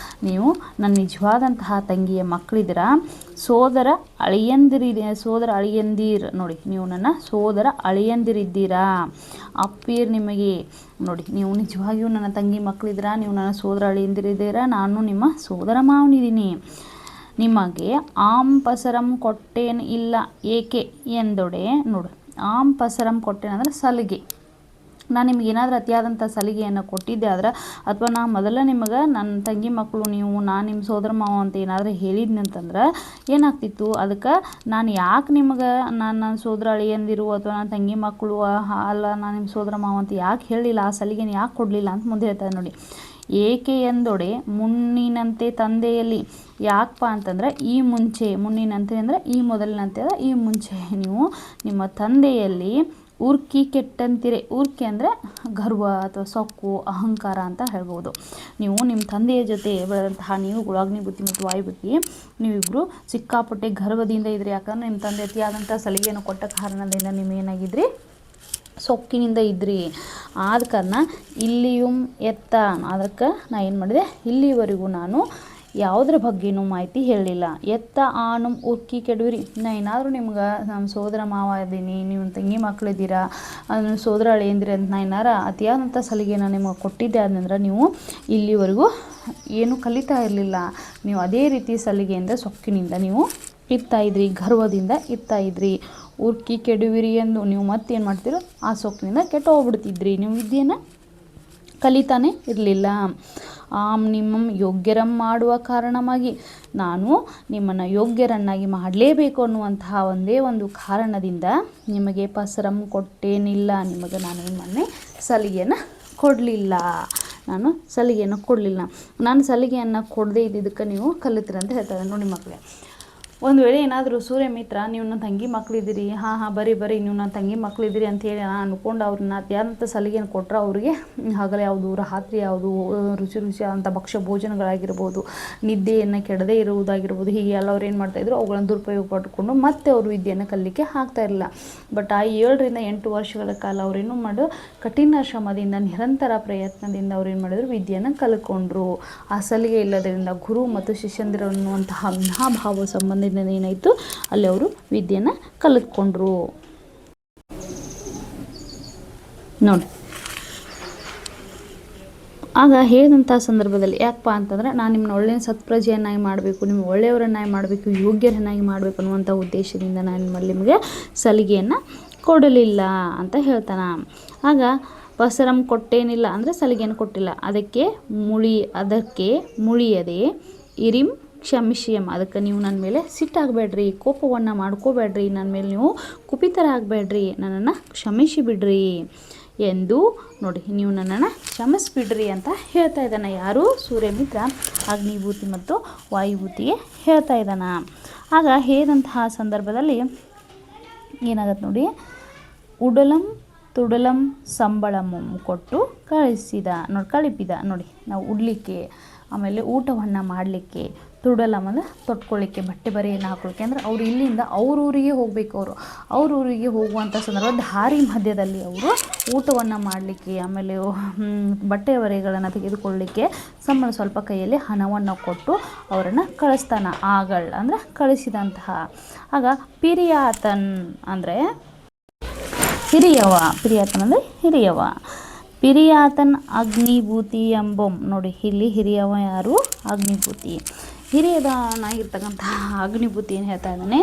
ನೀವು ನನ್ನ ನಿಜವಾದಂತಹ ತಂಗಿಯ ಮಕ್ಕಳಿದ್ದೀರಾ. ಸೋದರ ಅಳಿಯಂದಿರ್. ನೋಡಿ, ನೀವು ನನ್ನ ಸೋದರ ಅಳಿಯಂದಿರಿದ್ದೀರಾ. ಅಪ್ಪೀರ್ ನಿಮಗೆ. ನೋಡಿ, ನೀವು ನಿಜವಾಗಿಯೂ ನನ್ನ ತಂಗಿ ಮಕ್ಕಳಿದ್ದೀರಾ, ನೀವು ನನ್ನ ಸೋದರ ಅಳಿಯಂದಿರಿದ್ದೀರಾ, ನಾನು ನಿಮ್ಮ ಸೋದರ ಮಾವನಿದ್ದೀನಿ. ನಿಮಗೆ ಪಸರಂ ಕೊಟ್ಟೇನು ಇಲ್ಲ ಏಕೆ ಎಂದೊಡೆ. ನೋಡಿ, ಪಸರಂ ಕೊಟ್ಟೇನು ಅಂದರೆ ಸಲಿಗೆ. ನಾನು ನಿಮ್ಗೆ ಏನಾದರೂ ಅತಿಯಾದಂಥ ಸಲಿಗೆಯನ್ನು ಕೊಟ್ಟಿದ್ದೆ ಆದ್ರೆ, ಅಥವಾ ನಾ ಮೊದಲ ನಿಮಗೆ ನನ್ನ ತಂಗಿ ಮಕ್ಕಳು ನೀವು, ನಾನು ನಿಮ್ಮ ಸೋದರ ಮಾವ ಅಂತ ಏನಾದರೂ ಹೇಳಿದ್ನಿ ಅಂತಂದ್ರೆ ಏನಾಗ್ತಿತ್ತು, ಅದಕ್ಕೆ ನಾನು ಯಾಕೆ ನಿಮಗೆ ನನ್ನ ಸೋದರ ಅಳಿಯಂದಿರು ಅಥವಾ ನನ್ನ ತಂಗಿ ಮಕ್ಕಳು ಅಲ್ಲ ನಾನು ನಿಮ್ಮ ಸೋದರ ಮಾವ ಅಂತ ಯಾಕೆ ಹೇಳಿಲ್ಲ, ಆ ಸಲಿಗೆನ ಯಾಕೆ ಕೊಡಲಿಲ್ಲ ಅಂತ ಮುಂದೆ ಹೇಳ್ತಾರೆ ನೋಡಿ. ಏಕೆ ಎಂದೊಡೆ ಮುನ್ನಿನಂತೆ ತಂದೆಯಲ್ಲಿ. ಯಾಕಪ್ಪ ಅಂತಂದ್ರೆ ಈ ಮುಂಚೆ, ಮುನ್ನಿನಂತೆ ಅಂದರೆ ಈ ಮೊದಲಿನಂತೆ ಅದ, ಈ ಮುಂಚೆ ನೀವು ನಿಮ್ಮ ತಂದೆಯಲ್ಲಿ ಉರ್ಕಿ ಕೆಟ್ಟಂತಿರೆ. ಉರ್ಕಿ ಅಂದರೆ ಗರ್ವ ಅಥವಾ ಸೊಕ್ಕು, ಅಹಂಕಾರ ಅಂತ ಹೇಳ್ಬೋದು. ನೀವು ನಿಮ್ಮ ತಂದೆಯ ಜೊತೆ ಬೆಳೆದಂತಹ ನೀವುಗಳು ಅಗ್ನಿಭೂತಿ ಮತ್ತು ವಾಯುಭೂತಿ ನೀವಿಬ್ಬರು ಸಿಕ್ಕಾಪಟ್ಟೆ ಗರ್ವದಿಂದ ಇದ್ರಿ. ಯಾಕಂದರೆ ನಿಮ್ಮ ತಂದೆ ಅತಿಯಾದಂಥ ಸಲಿಗೆಯನ್ನು ಕೊಟ್ಟ ಕಾರಣದಿಂದ ನೀವೇನಾಗಿದ್ರಿ, ಸೊಕ್ಕಿನಿಂದ ಇದ್ರಿ. ಆದ ಕಾರಣ ಇಲ್ಲಿಯೂ ಅದಕ್ಕೆ ನಾ ಏನು ಮಾಡಿದೆ, ಇಲ್ಲಿವರೆಗೂ ನಾನು ಯಾವುದ್ರ ಬಗ್ಗೆನೂ ಮಾಹಿತಿ ಹೇಳಲಿಲ್ಲ. ಆಣುಂ ಉರ್ಕಿ ಕೆಡುವಿರಿ. ನಾ ಏನಾದರೂ ನಿಮ್ಗೆ ನಮ್ಮ ಸೋದರ ಮಾವ ಇದ್ದೀನಿ, ನೀವು ತಂಗಿ ಮಕ್ಕಳಿದ್ದೀರಾ, ಸೋದರ ಅಳಿಯಂದಿರಿ ಅಂತ ನಾ ಏನಾರ ಅತಿಯಾದಂಥ ಸಲಿಗೆನ ನಿಮಗೆ ಕೊಟ್ಟಿದ್ದೆ ಆದಂದ್ರೆ ನೀವು ಇಲ್ಲಿವರೆಗೂ ಏನೂ ಕಲಿತಾ ಇರಲಿಲ್ಲ. ನೀವು ಅದೇ ರೀತಿ ಸಲಿಗೆಯಿಂದ ಸೊಕ್ಕಿನಿಂದ ನೀವು ಇರ್ತಾಯಿದ್ರಿ, ಗರ್ವದಿಂದ ಇರ್ತಾಯಿದ್ರಿ. ಉರ್ಕಿ ಕೆಡುವಿರಿ ಎಂದು ನೀವು ಮತ್ತೇನು ಮಾಡ್ತೀರೋ ಆ ಸೊಕ್ಕಿನಿಂದ ಕೆಟ್ಟು ಹೋಗ್ಬಿಡ್ತಿದ್ರಿ. ನೀವು ವಿದ್ಯೆಯನ್ನು ಕಲಿತಾನೇ ಇರಲಿಲ್ಲ. ನಿಮ್ಮನ್ನು ಯೋಗ್ಯರಂ ಮಾಡುವ ಕಾರಣವಾಗಿ ನಾನು ನಿಮ್ಮನ್ನು ಯೋಗ್ಯರನ್ನಾಗಿ ಮಾಡಲೇಬೇಕು ಅನ್ನುವಂತಹ ಒಂದೇ ಒಂದು ಕಾರಣದಿಂದ ನಿಮಗೆ ಪಸರಂ ಕೊಟ್ಟೇನಿಲ್ಲ. ನಿಮಗೆ ನಾನು ನಿಮ್ಮನ್ನೇ ಸಲಿಗೆಯನ್ನು ಕೊಡಲಿಲ್ಲ. ನಾನು ಸಲಿಗೆಯನ್ನು ಕೊಡದೇ ಇದ್ದಿದ್ದಕ್ಕೆ ನೀವು ಕಲಿತೀರ ಅಂತ ಹೇಳ್ತಾರೆ. ನೋಡಿ ಮಕ್ಕಳೇ, ಒಂದು ವೇಳೆ ಏನಾದರೂ ಸೂರ್ಯಮಿತ್ರ ನೀವು ನನ್ನ ತಂಗಿ ಮಕ್ಕಳಿದ್ದೀರಿ, ಬರೀ ನೀವು ನನ್ನ ತಂಗಿ ಮಕ್ಕಳಿದ್ದೀರಿ ಅಂತೇಳಿ ನಾನು ಅಂದ್ಕೊಂಡು ಅವ್ರನ್ನ ಅತ್ಯಂತ ಸಲಿಗೆಯನ್ನು ಕೊಟ್ಟರೆ ಅವ್ರಿಗೆ ಹಗಲು ಯಾವುದು ರಾತ್ರಿ ಯಾವುದು ರುಚಿ ಆದಂಥ ಭಕ್ಷ್ಯ ಭೋಜನಗಳಾಗಿರ್ಬೋದು, ನಿದ್ದೆಯನ್ನು ಕೆಡದೇ ಇರುವುದಾಗಿರ್ಬೋದು, ಹೀಗೆ ಎಲ್ಲ ಅವ್ರು ಏನು ಮಾಡ್ತಾಯಿದ್ರು ಅವುಗಳನ್ನು ದುರುಪಯೋಗ ಪಟ್ಕೊಂಡು ಮತ್ತೆ ಅವರು ವಿದ್ಯೆಯನ್ನು ಕಲಿಲಿಕ್ಕೆ ಆಗ್ತಾಯಿರಲಿಲ್ಲ. ಬಟ್ ಆ 7 ರಿಂದ 8 ವರ್ಷಗಳ ಕಾಲ ಅವ್ರೇನು ಮಾಡೋದು, ಕಠಿಣ ಶ್ರಮದಿಂದ ನಿರಂತರ ಪ್ರಯತ್ನದಿಂದ ಅವ್ರೇನು ಮಾಡಿದ್ರು, ವಿದ್ಯೆಯನ್ನು ಕಲ್ತ್ಕೊಂಡ್ರು. ಆ ಸಲಿಗೆ ಇಲ್ಲದರಿಂದ ಗುರು ಮತ್ತು ಶಿಷ್ಯಂದಿರು ಅನ್ನುವಂತಹ ಅವಿನಾಭಾವ ಸಂಬಂಧ ಏನಾಯಿತು, ಅಲ್ಲಿ ಅವರು ವಿದ್ಯೆಯನ್ನು ಕಲಿತ್ಕೊಂಡ್ರು. ನೋಡಿ, ಆಗ ಹೇಳಿದಂಥ ಸಂದರ್ಭದಲ್ಲಿ ಯಾಕಪ್ಪ ಅಂತಂದರೆ, ನಾನು ನಿಮ್ಮನ್ನ ಒಳ್ಳೆಯ ಸತ್ಪ್ರಜೆಯನ್ನಾಗಿ ಮಾಡಬೇಕು, ನಿಮ್ಮ ಒಳ್ಳೆಯವರನ್ನಾಗಿ ಮಾಡಬೇಕು, ಯೋಗ್ಯರನ್ನಾಗಿ ಮಾಡಬೇಕು ಅನ್ನುವಂಥ ಉದ್ದೇಶದಿಂದ ನಾನು ನಿಮಗೆ ಸಲಿಗೆಯನ್ನು ಕೊಡಲಿಲ್ಲ ಅಂತ ಹೇಳ್ತಾನೆ. ಆಗ ಪಸರಂ ಕೊಟ್ಟೇನಿಲ್ಲ ಅಂದರೆ ಸಲಿಗೆಯನ್ನು ಕೊಟ್ಟಿಲ್ಲ. ಅದಕ್ಕೆ ಮುಳಿಯದೆ ಇರಿಂ ಕ್ಷಮಿಸಿಯಂ, ಅದಕ್ಕೆ ನೀವು ನನ್ನ ಮೇಲೆ ಸಿಟ್ಟಾಗಬೇಡ್ರಿ, ಕೋಪವನ್ನು ಮಾಡ್ಕೋಬೇಡ್ರಿ, ನನ್ನ ಮೇಲೆ ನೀವು ಕುಪಿತರಾಗಬೇಡ್ರಿ, ನನ್ನನ್ನು ಕ್ಷಮಿಸಿಬಿಡ್ರಿ ಎಂದು ನೋಡಿ, ನೀವು ನನ್ನನ್ನು ಕ್ಷಮಿಸಿಬಿಡ್ರಿ ಅಂತ ಹೇಳ್ತಾ ಇದ್ದಾನೆ. ಯಾರು? ಸೂರ್ಯಮಿತ್ರ ಅಗ್ನಿಭೂತಿ ಮತ್ತು ವಾಯುಭೂತಿಗೆ ಹೇಳ್ತಾ ಇದ್ದಾನೆ. ಆಗ ಹೇಳಿದಂತಹ ಸಂದರ್ಭದಲ್ಲಿ ಏನಾಗತ್ತೆ ನೋಡಿ, ಉಡಲಂ ತುಡಲಂ ಸಂಬಳಂ ಕೊಟ್ಟು ಕಳಿಪಿದ. ನೋಡಿ, ನಾವು ಉಡ್ಲಿಕ್ಕೆ, ಆಮೇಲೆ ಊಟವನ್ನು ಮಾಡಲಿಕ್ಕೆ, ತುಡಲಂ ಅಂದರೆ ತೊಟ್ಕೊಳ್ಳಿಕ್ಕೆ, ಬಟ್ಟೆ ಬರೆಯನ್ನು ಹಾಕೊಳ್ಳಿಕ್ಕೆ, ಅಂದರೆ ಅವರು ಇಲ್ಲಿಂದ ಊರಿಗೆ ಹೋಗಬೇಕು. ಊರಿಗೆ ಹೋಗುವಂಥ ಸಂದರ್ಭ ದಾರಿ ಮಧ್ಯದಲ್ಲಿ ಅವರು ಊಟವನ್ನು ಮಾಡಲಿಕ್ಕೆ, ಆಮೇಲೆ ಬಟ್ಟೆ ಬರೆಗಳನ್ನು ತೆಗೆದುಕೊಳ್ಳಲಿಕ್ಕೆ ಸ್ವಲ್ಪ ಕೈಯಲ್ಲಿ ಹಣವನ್ನು ಕೊಟ್ಟು ಅವರನ್ನು ಕಳಿಸ್ತಾನೆ. ಅಂದರೆ ಕಳಿಸಿದಂತಹ. ಆಗ ಪಿರಿಯಾತನ್ ಅಂದರೆ ಹಿರಿಯವ. ಪಿರಿಯಾತನ್ ಅಗ್ನಿಭೂತಿ ಎಂಬಂ. ನೋಡಿ, ಇಲ್ಲಿ ಹಿರಿಯವ ಯಾರು? ಅಗ್ನಿಭೂತಿ. ಹಿರಿಯದನಾಗಿರ್ತಕ್ಕಂತಹ ಅಗ್ನಿಭೂತಿ ಏನು ಹೇಳ್ತಾ ಇದ್ದಾನೆ,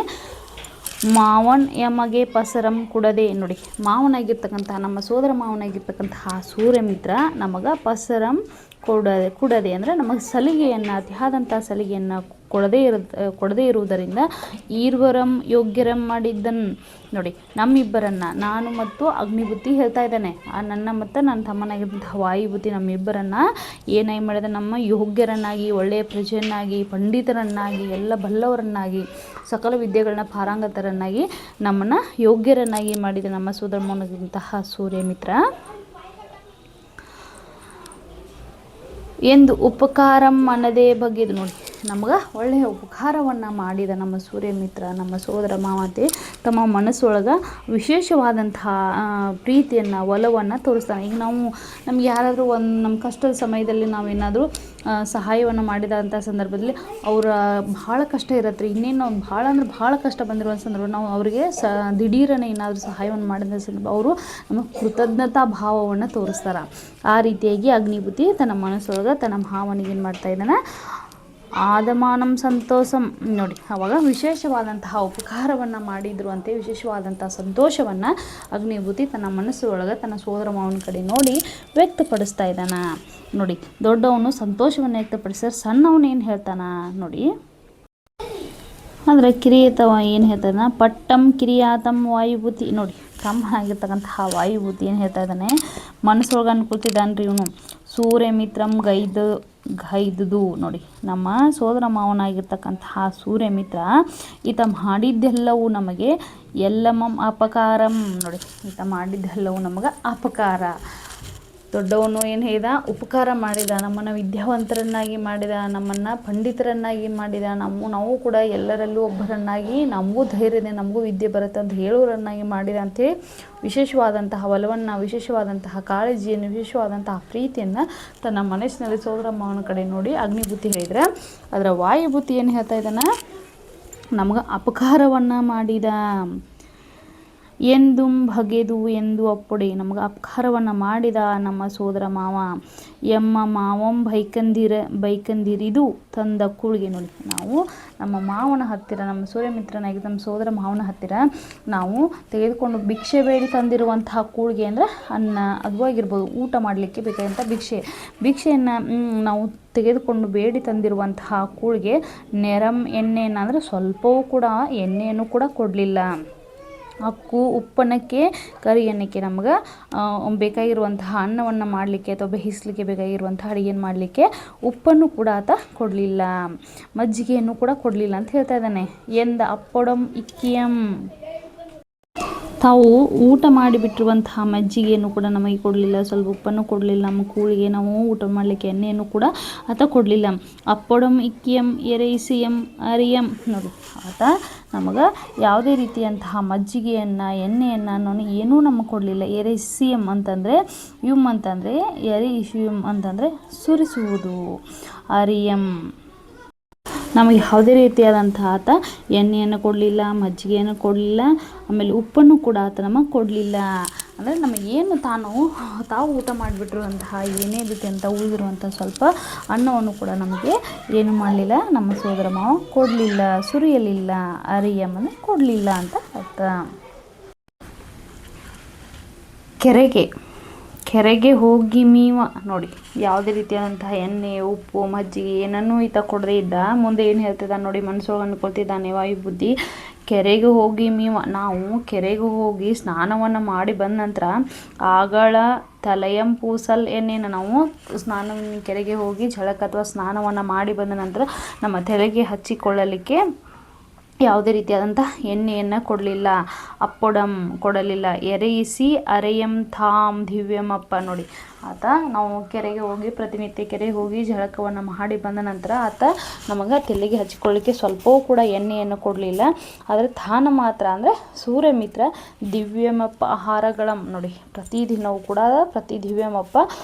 ಮಾವನ್ ಯಮಗೆ ಪಸರಂ ಕೊಡದೆ. ನೋಡಿ, ಮಾವನಾಗಿರ್ತಕ್ಕಂತಹ, ನಮ್ಮ ಸೋದರ ಮಾವನಾಗಿರ್ತಕ್ಕಂತಹ ಸೂರ್ಯಮಿತ್ರ ನಮಗೆ ಪಸರಂ ಕೊಡದೆ ಅಂದರೆ ನಮಗೆ ಸಲಿಗೆಯನ್ನು, ಅತಿಯಾದಂಥ ಸಲಿಗೆಯನ್ನು ಕೊಡದೇ ಇರುವುದರಿಂದ ಈರ್ವರಂ ಯೋಗ್ಯರಂ ಮಾಡಿದ್ದನ್. ನೋಡಿ, ನಮ್ಮಿಬ್ಬರನ್ನು, ನಾನು ಮತ್ತು ಅಗ್ನಿಭೂತಿ ಹೇಳ್ತಾ ಇದ್ದಾನೆ, ನನ್ನ ಮತ್ತು ನನ್ನ ತಮ್ಮನಾಗಿದ್ದಂತಹ ವಾಯುಭೂತಿ ನಮ್ಮಿಬ್ಬರನ್ನು ಏನಾಗಿ ಮಾಡಿದ, ನಮ್ಮ ಯೋಗ್ಯರನ್ನಾಗಿ, ಒಳ್ಳೆಯ ಪ್ರಜೆಯನ್ನಾಗಿ, ಪಂಡಿತರನ್ನಾಗಿ, ಎಲ್ಲ ಬಲ್ಲವರನ್ನಾಗಿ, ಸಕಲ ವಿದ್ಯೆಗಳನ್ನ ಪಾರಂಗತರನ್ನಾಗಿ, ನಮ್ಮನ್ನು ಯೋಗ್ಯರನ್ನಾಗಿ ಮಾಡಿದ ನಮ್ಮ ಸೋದರಮಾವನಾಗಿದ್ದಂತಹ ಸೂರ್ಯಮಿತ್ರ ಎಂದು ಉಪಕಾರಂ ಅನ್ನದೇ ಬಗ್ಗೆ. ನೋಡಿ, ನಮಗೆ ಒಳ್ಳೆಯ ಉಪಕಾರವನ್ನು ಮಾಡಿದ ನಮ್ಮ ಸೂರ್ಯಮಿತ್ರ, ನಮ್ಮ ಸೋದರ ಮಾವತೆ ತಮ್ಮ ಮನಸ್ಸೊಳಗೆ ವಿಶೇಷವಾದಂತಹ ಪ್ರೀತಿಯನ್ನು, ಒಲವನ್ನು ತೋರಿಸ್ತಾನೆ. ಈಗ ನಮ್ಗೆ ಯಾರಾದರೂ ನಮ್ಮ ಕಷ್ಟದ ಸಮಯದಲ್ಲಿ ನಾವೇನಾದರೂ ಸಹಾಯವನ್ನು ಮಾಡಿದಂಥ ಸಂದರ್ಭದಲ್ಲಿ ಭಾಳ ಕಷ್ಟ ಇರತ್ತೆ ರೀ, ಇನ್ನೇನು ಭಾಳ ಕಷ್ಟ ಬಂದಿರುವ ಸಂದರ್ಭ ನಾವು ಅವರಿಗೆ ದಿಢೀರನೆ ಏನಾದರೂ ಸಹಾಯವನ್ನು ಮಾಡಿದ ಸಂದರ್ಭ ಅವರು ನಮಗೆ ಕೃತಜ್ಞತಾ ಭಾವವನ್ನು ತೋರಿಸ್ತಾರೆ. ಆ ರೀತಿಯಾಗಿ ಅಗ್ನಿಭೂತಿ ತನ್ನ ಮನಸ್ಸೊಳಗೆ ತನ್ನ ಭಾವನಿಗೆ ಏನು ಮಾಡ್ತಾ ಇದ್ದಾನೆ, ಆದಮಾನಂ ಸಂತೋಷಂ. ನೋಡಿ, ಆವಾಗ ವಿಶೇಷವಾದಂತಹ ಉಪಕಾರವನ್ನು ಮಾಡಿದ್ರು ಅಂತೆ, ವಿಶೇಷವಾದಂಥ ಸಂತೋಷವನ್ನು ಅಗ್ನಿಭೂತಿ ತನ್ನ ಮನಸ್ಸೊಳಗೆ ತನ್ನ ಸೋದರ ಮಾವನ ಕಡೆ ನೋಡಿ ವ್ಯಕ್ತಪಡಿಸ್ತಾ ಇದ್ದಾನೆ. ನೋಡಿ, ದೊಡ್ಡವನು ಸಂತೋಷವನ್ನು ವ್ಯಕ್ತಪಡಿಸಿದ್ರೆ ಸಣ್ಣವನು ಏನು ಹೇಳ್ತಾನ ನೋಡಿ, ಅಂದರೆ ಕಿರಿಯತವ ಏನು ಹೇಳ್ತಾನೆ, ಪಟ್ಟಂ ಕಿರಿಯಾತಂ ವಾಯುಭೂತಿ. ನೋಡಿ, ತಮ್ಮನಾಗಿರ್ತಕ್ಕಂತಹ ವಾಯುಭೂತಿ ಏನು ಹೇಳ್ತಾ ಇದ್ದಾನೆ, ಮನಸ್ಸೊಳಗೆ ಅನ್ಕೊಳ್ತಿದ್ದಾನೆ ರೀ ಇವನು, ಸೂರ್ಯಮಿತ್ರಂ ಗೈದುದು. ನೋಡಿ, ನಮ್ಮ ಸೋದರ ಮಾವನಾಗಿರ್ತಕ್ಕಂತಹ ಸೂರ್ಯಮಿತ್ರ ಈತ ಮಾಡಿದ್ದೆಲ್ಲವೂ ನಮಗೆ ಎಲ್ಲಮಂ ಅಪಕಾರಂ. ನೋಡಿ, ಈತ ಮಾಡಿದ್ದೆಲ್ಲವೂ ನಮಗೆ ಅಪಕಾರ. ದೊಡ್ಡವನು ಏನು ಹೇಳಿದ, ಉಪಕಾರ ಮಾಡಿದ, ನಮ್ಮನ್ನು ವಿದ್ಯಾವಂತರನ್ನಾಗಿ ಮಾಡಿದ, ನಮ್ಮನ್ನು ಪಂಡಿತರನ್ನಾಗಿ ಮಾಡಿದ, ನಾವು ಕೂಡ ಎಲ್ಲರಲ್ಲೂ ಒಬ್ಬರನ್ನಾಗಿ, ನಮಗೂ ಧೈರ್ಯದೆ, ನಮಗೂ ವಿದ್ಯೆ ಬರುತ್ತೆ ಅಂತ ಹೇಳೋರನ್ನಾಗಿ ಮಾಡಿದ ಅಂಥೇಳಿ ವಿಶೇಷವಾದಂತಹ ಒಲವನ್ನು, ವಿಶೇಷವಾದಂತಹ ಕಾಳಜಿಯನ್ನು, ವಿಶೇಷವಾದಂತಹ ಪ್ರೀತಿಯನ್ನು ತನ್ನ ಮನಸ್ಸಿನಲ್ಲಿ ಸೋದರ ಮಾವನ ಕಡೆ ನೋಡಿ ಅಗ್ನಿಭೂತಿ ಹೇಳಿದರೆ, ಅದರ ವಾಯುಭೂತಿ ಏನು ಹೇಳ್ತಾ ಇದ್ದಾನೆ, ನಮಗೆ ಅಪಕಾರವನ್ನು ಮಾಡಿದ. ಎಂದುಂ ಬಗೆದು ಎಂದು ಅಪ್ಪೊಡೆ ನಮಗೆ ಅಪಕಾರವನ್ನು ಮಾಡಿದ ನಮ್ಮ ಸೋದರ ಮಾವ ಎಮ್ಮ ಮಾವಂ ಬೈಕಂದಿರಿದು ತಂದ ಕೂಳಿಗೆ. ನೋಡಿ, ನಾವು ನಮ್ಮ ಮಾವನ ಹತ್ತಿರ, ನಮ್ಮ ಸೂರ್ಯಮಿತ್ರನಾಗಿ ನಮ್ಮ ಸೋದರ ಮಾವನ ಹತ್ತಿರ ನಾವು ತೆಗೆದುಕೊಂಡು ಭಿಕ್ಷೆ ಬೇಡಿ ತಂದಿರುವಂತಹ ಕೂಳಿಗೆ ಅಂದರೆ ಅನ್ನ, ಅದು ಆಗಿರ್ಬೋದು, ಊಟ ಮಾಡಲಿಕ್ಕೆ ಬೇಕಾದಂಥ ಭಿಕ್ಷೆಯನ್ನು ನಾವು ತೆಗೆದುಕೊಂಡು ಬೇಡಿ ತಂದಿರುವಂತಹ ಕೂಳಿಗೆ ನೆರಂ ಎಣ್ಣೆಯನ್ನು ಅಂದರೆ ಸ್ವಲ್ಪವೂ ಕೂಡ ಎಣ್ಣೆಯನ್ನು ಕೂಡ ಕೊಡಲಿಲ್ಲ. ಅಕ್ಕು ಉಪ್ಪನ್ನಕ್ಕೆ ಕರಿ ಎಣ್ಣೆಗೆ ನಮ್ಗೆ ಬೇಕಾಗಿರುವಂತಹ ಅನ್ನವನ್ನು ಮಾಡಲಿಕ್ಕೆ ಅಥವಾ ಬೇಯಿಸಲಿಕ್ಕೆ ಬೇಕಾಗಿರುವಂತಹ ಅಡುಗೆಯನ್ನು ಮಾಡಲಿಕ್ಕೆ ಉಪ್ಪನ್ನು ಕೂಡ ಆತ ಕೊಡಲಿಲ್ಲ, ಮಜ್ಜಿಗೆಯನ್ನು ಕೂಡ ಕೊಡಲಿಲ್ಲ ಅಂತ ಹೇಳ್ತಾ ಇದ್ದಾನೆ. ಎಂದ ಅಪ್ಪೊಡಂ ಇಕ್ಕಿಯಂ, ತಾವು ಊಟ ಮಾಡಿಬಿಟ್ಟಿರುವಂತಹ ಮಜ್ಜಿಗೆಯನ್ನು ಕೂಡ ನಮಗೆ ಕೊಡಲಿಲ್ಲ, ಸ್ವಲ್ಪ ಉಪ್ಪನ್ನು ಕೊಡಲಿಲ್ಲ, ನಮ್ಮ ಕೂಳಿಗೆ ನಾವು ಊಟ ಮಾಡಲಿಕ್ಕೆ ಎಣ್ಣೆಯನ್ನು ಕೂಡ ಆತ ಕೊಡಲಿಲ್ಲ. ಅಪ್ಪೊಡಂ ಇಕ್ಕಿಯಂ ಎರೈಸಿಯಂ ಅರಿಯಂ. ನೋಡಿ, ಆತ ನಮಗೆ ಯಾವುದೇ ರೀತಿಯಂತಹ ಮಜ್ಜಿಗೆಯನ್ನು, ಎಣ್ಣೆಯನ್ನು ನಾನು ಏನೂ ನಮಗೆ ಕೊಡಲಿಲ್ಲ. ಎರೈಸಿಯಂ ಅಂತಂದರೆ ಅಂತಂದರೆ ಎರೈಸಿಯಂ ಅಂತಂದರೆ ಸುರಿಸುವುದು, ಅರಿಯಂ ನಮಗೆ ಯಾವುದೇ ರೀತಿಯಾದಂತಹ ಆತ ಎಣ್ಣೆಯನ್ನು ಕೊಡಲಿಲ್ಲ, ಮಜ್ಜಿಗೆಯನ್ನು ಕೊಡಲಿಲ್ಲ, ಆಮೇಲೆ ಉಪ್ಪನ್ನು ಕೂಡ ಆತ ನಮಗೆ ಕೊಡಲಿಲ್ಲ. ಅಂದರೆ ನಮಗೇನು ತಾವು ಊಟ ಮಾಡಿಬಿಟ್ಟಿರುವಂತಹ ಏನೇ ರೀತಿ ಅಂತ ಉಳಿದಿರುವಂಥ ಸ್ವಲ್ಪ ಅನ್ನವನ್ನು ಕೂಡ ನಮಗೆ ಏನು ಮಾಡಲಿಲ್ಲ, ನಮ್ಮ ಸೋದರ ಮಾವ ಕೊಡಲಿಲ್ಲ, ಸುರಿಯಲಿಲ್ಲ. ಅರಿಯಂ ಅಂದರೆ ಕೊಡಲಿಲ್ಲ ಅಂತ ಅರ್ಥ. ಕೆರೆಗೆ ಹೋಗಿ ಮೀವ. ನೋಡಿ, ಯಾವುದೇ ರೀತಿಯಾದಂತಹ ಎಣ್ಣೆ, ಉಪ್ಪು, ಮಜ್ಜಿಗೆ ಏನನ್ನೂ ಈತ ಕೊಡದೇ ಇದ್ದ. ಮುಂದೆ ಏನು ಹೇಳ್ತಿದ್ದಾನೆ ನೋಡಿ, ಮನಸ್ಸೊಳಗೆ ಅಂದ್ಕೊಳ್ತಿದ್ದಾನೆ ವಾಯು ಬುದ್ಧಿ. ಕೆರೆಗೆ ಹೋಗಿ ಮೀವ, ನಾವು ಕೆರೆಗೆ ಹೋಗಿ ಸ್ನಾನವನ್ನು ಮಾಡಿ ಬಂದ ನಂತರ ಆಗಳ ತಲೆಯಂ ಪೂಸಲ್ ಎಣ್ಣೆನ ನಾವು ಕೆರೆಗೆ ಹೋಗಿ ಜಳಕ ಅಥವಾ ಸ್ನಾನವನ್ನು ಮಾಡಿ ಬಂದ ನಂತರ ನಮ್ಮ ತಲೆಗೆ ಹಚ್ಚಿಕೊಳ್ಳಲಿಕ್ಕೆ ಯಾವುದೇ ರೀತಿಯಾದಂಥ ಎಣ್ಣೆಯನ್ನು ಕೊಡಲಿಲ್ಲ. ಅಪ್ಪೊಡಂ ಕೊಡಲಿಲ್ಲ. ಎರೆಯಿಸಿ ಅರೆಯಂ ಥಾಂ ದಿವ್ಯಮಪ್ಪ. ನೋಡಿ, ಆತ ನಾವು ಕೆರೆಗೆ ಹೋಗಿ ಪ್ರತಿನಿತ್ಯ ಕೆರೆಗೆ ಹೋಗಿ ಜಳಕವನ್ನು ಮಾಡಿ ಬಂದ ನಂತರ ಆತ ನಮಗೆ ತಲೆಗೆ ಹಚ್ಕೊಳ್ಳಿಕ್ಕೆ ಸ್ವಲ್ಪವೂ ಕೂಡ ಎಣ್ಣೆಯನ್ನು ಕೊಡಲಿಲ್ಲ. ಆದರೆ ತಾನ ಮಾತ್ರ ಅಂದರೆ ಸೂರ್ಯಮಿತ್ರ ದಿವ್ಯಮಪ್ಪ ಆಹಾರಗಳಂ. ನೋಡಿ, ಪ್ರತಿದಿನವೂ ಕೂಡ ಪ್ರತಿ ದಿವ್ಯಮಪ್ಪ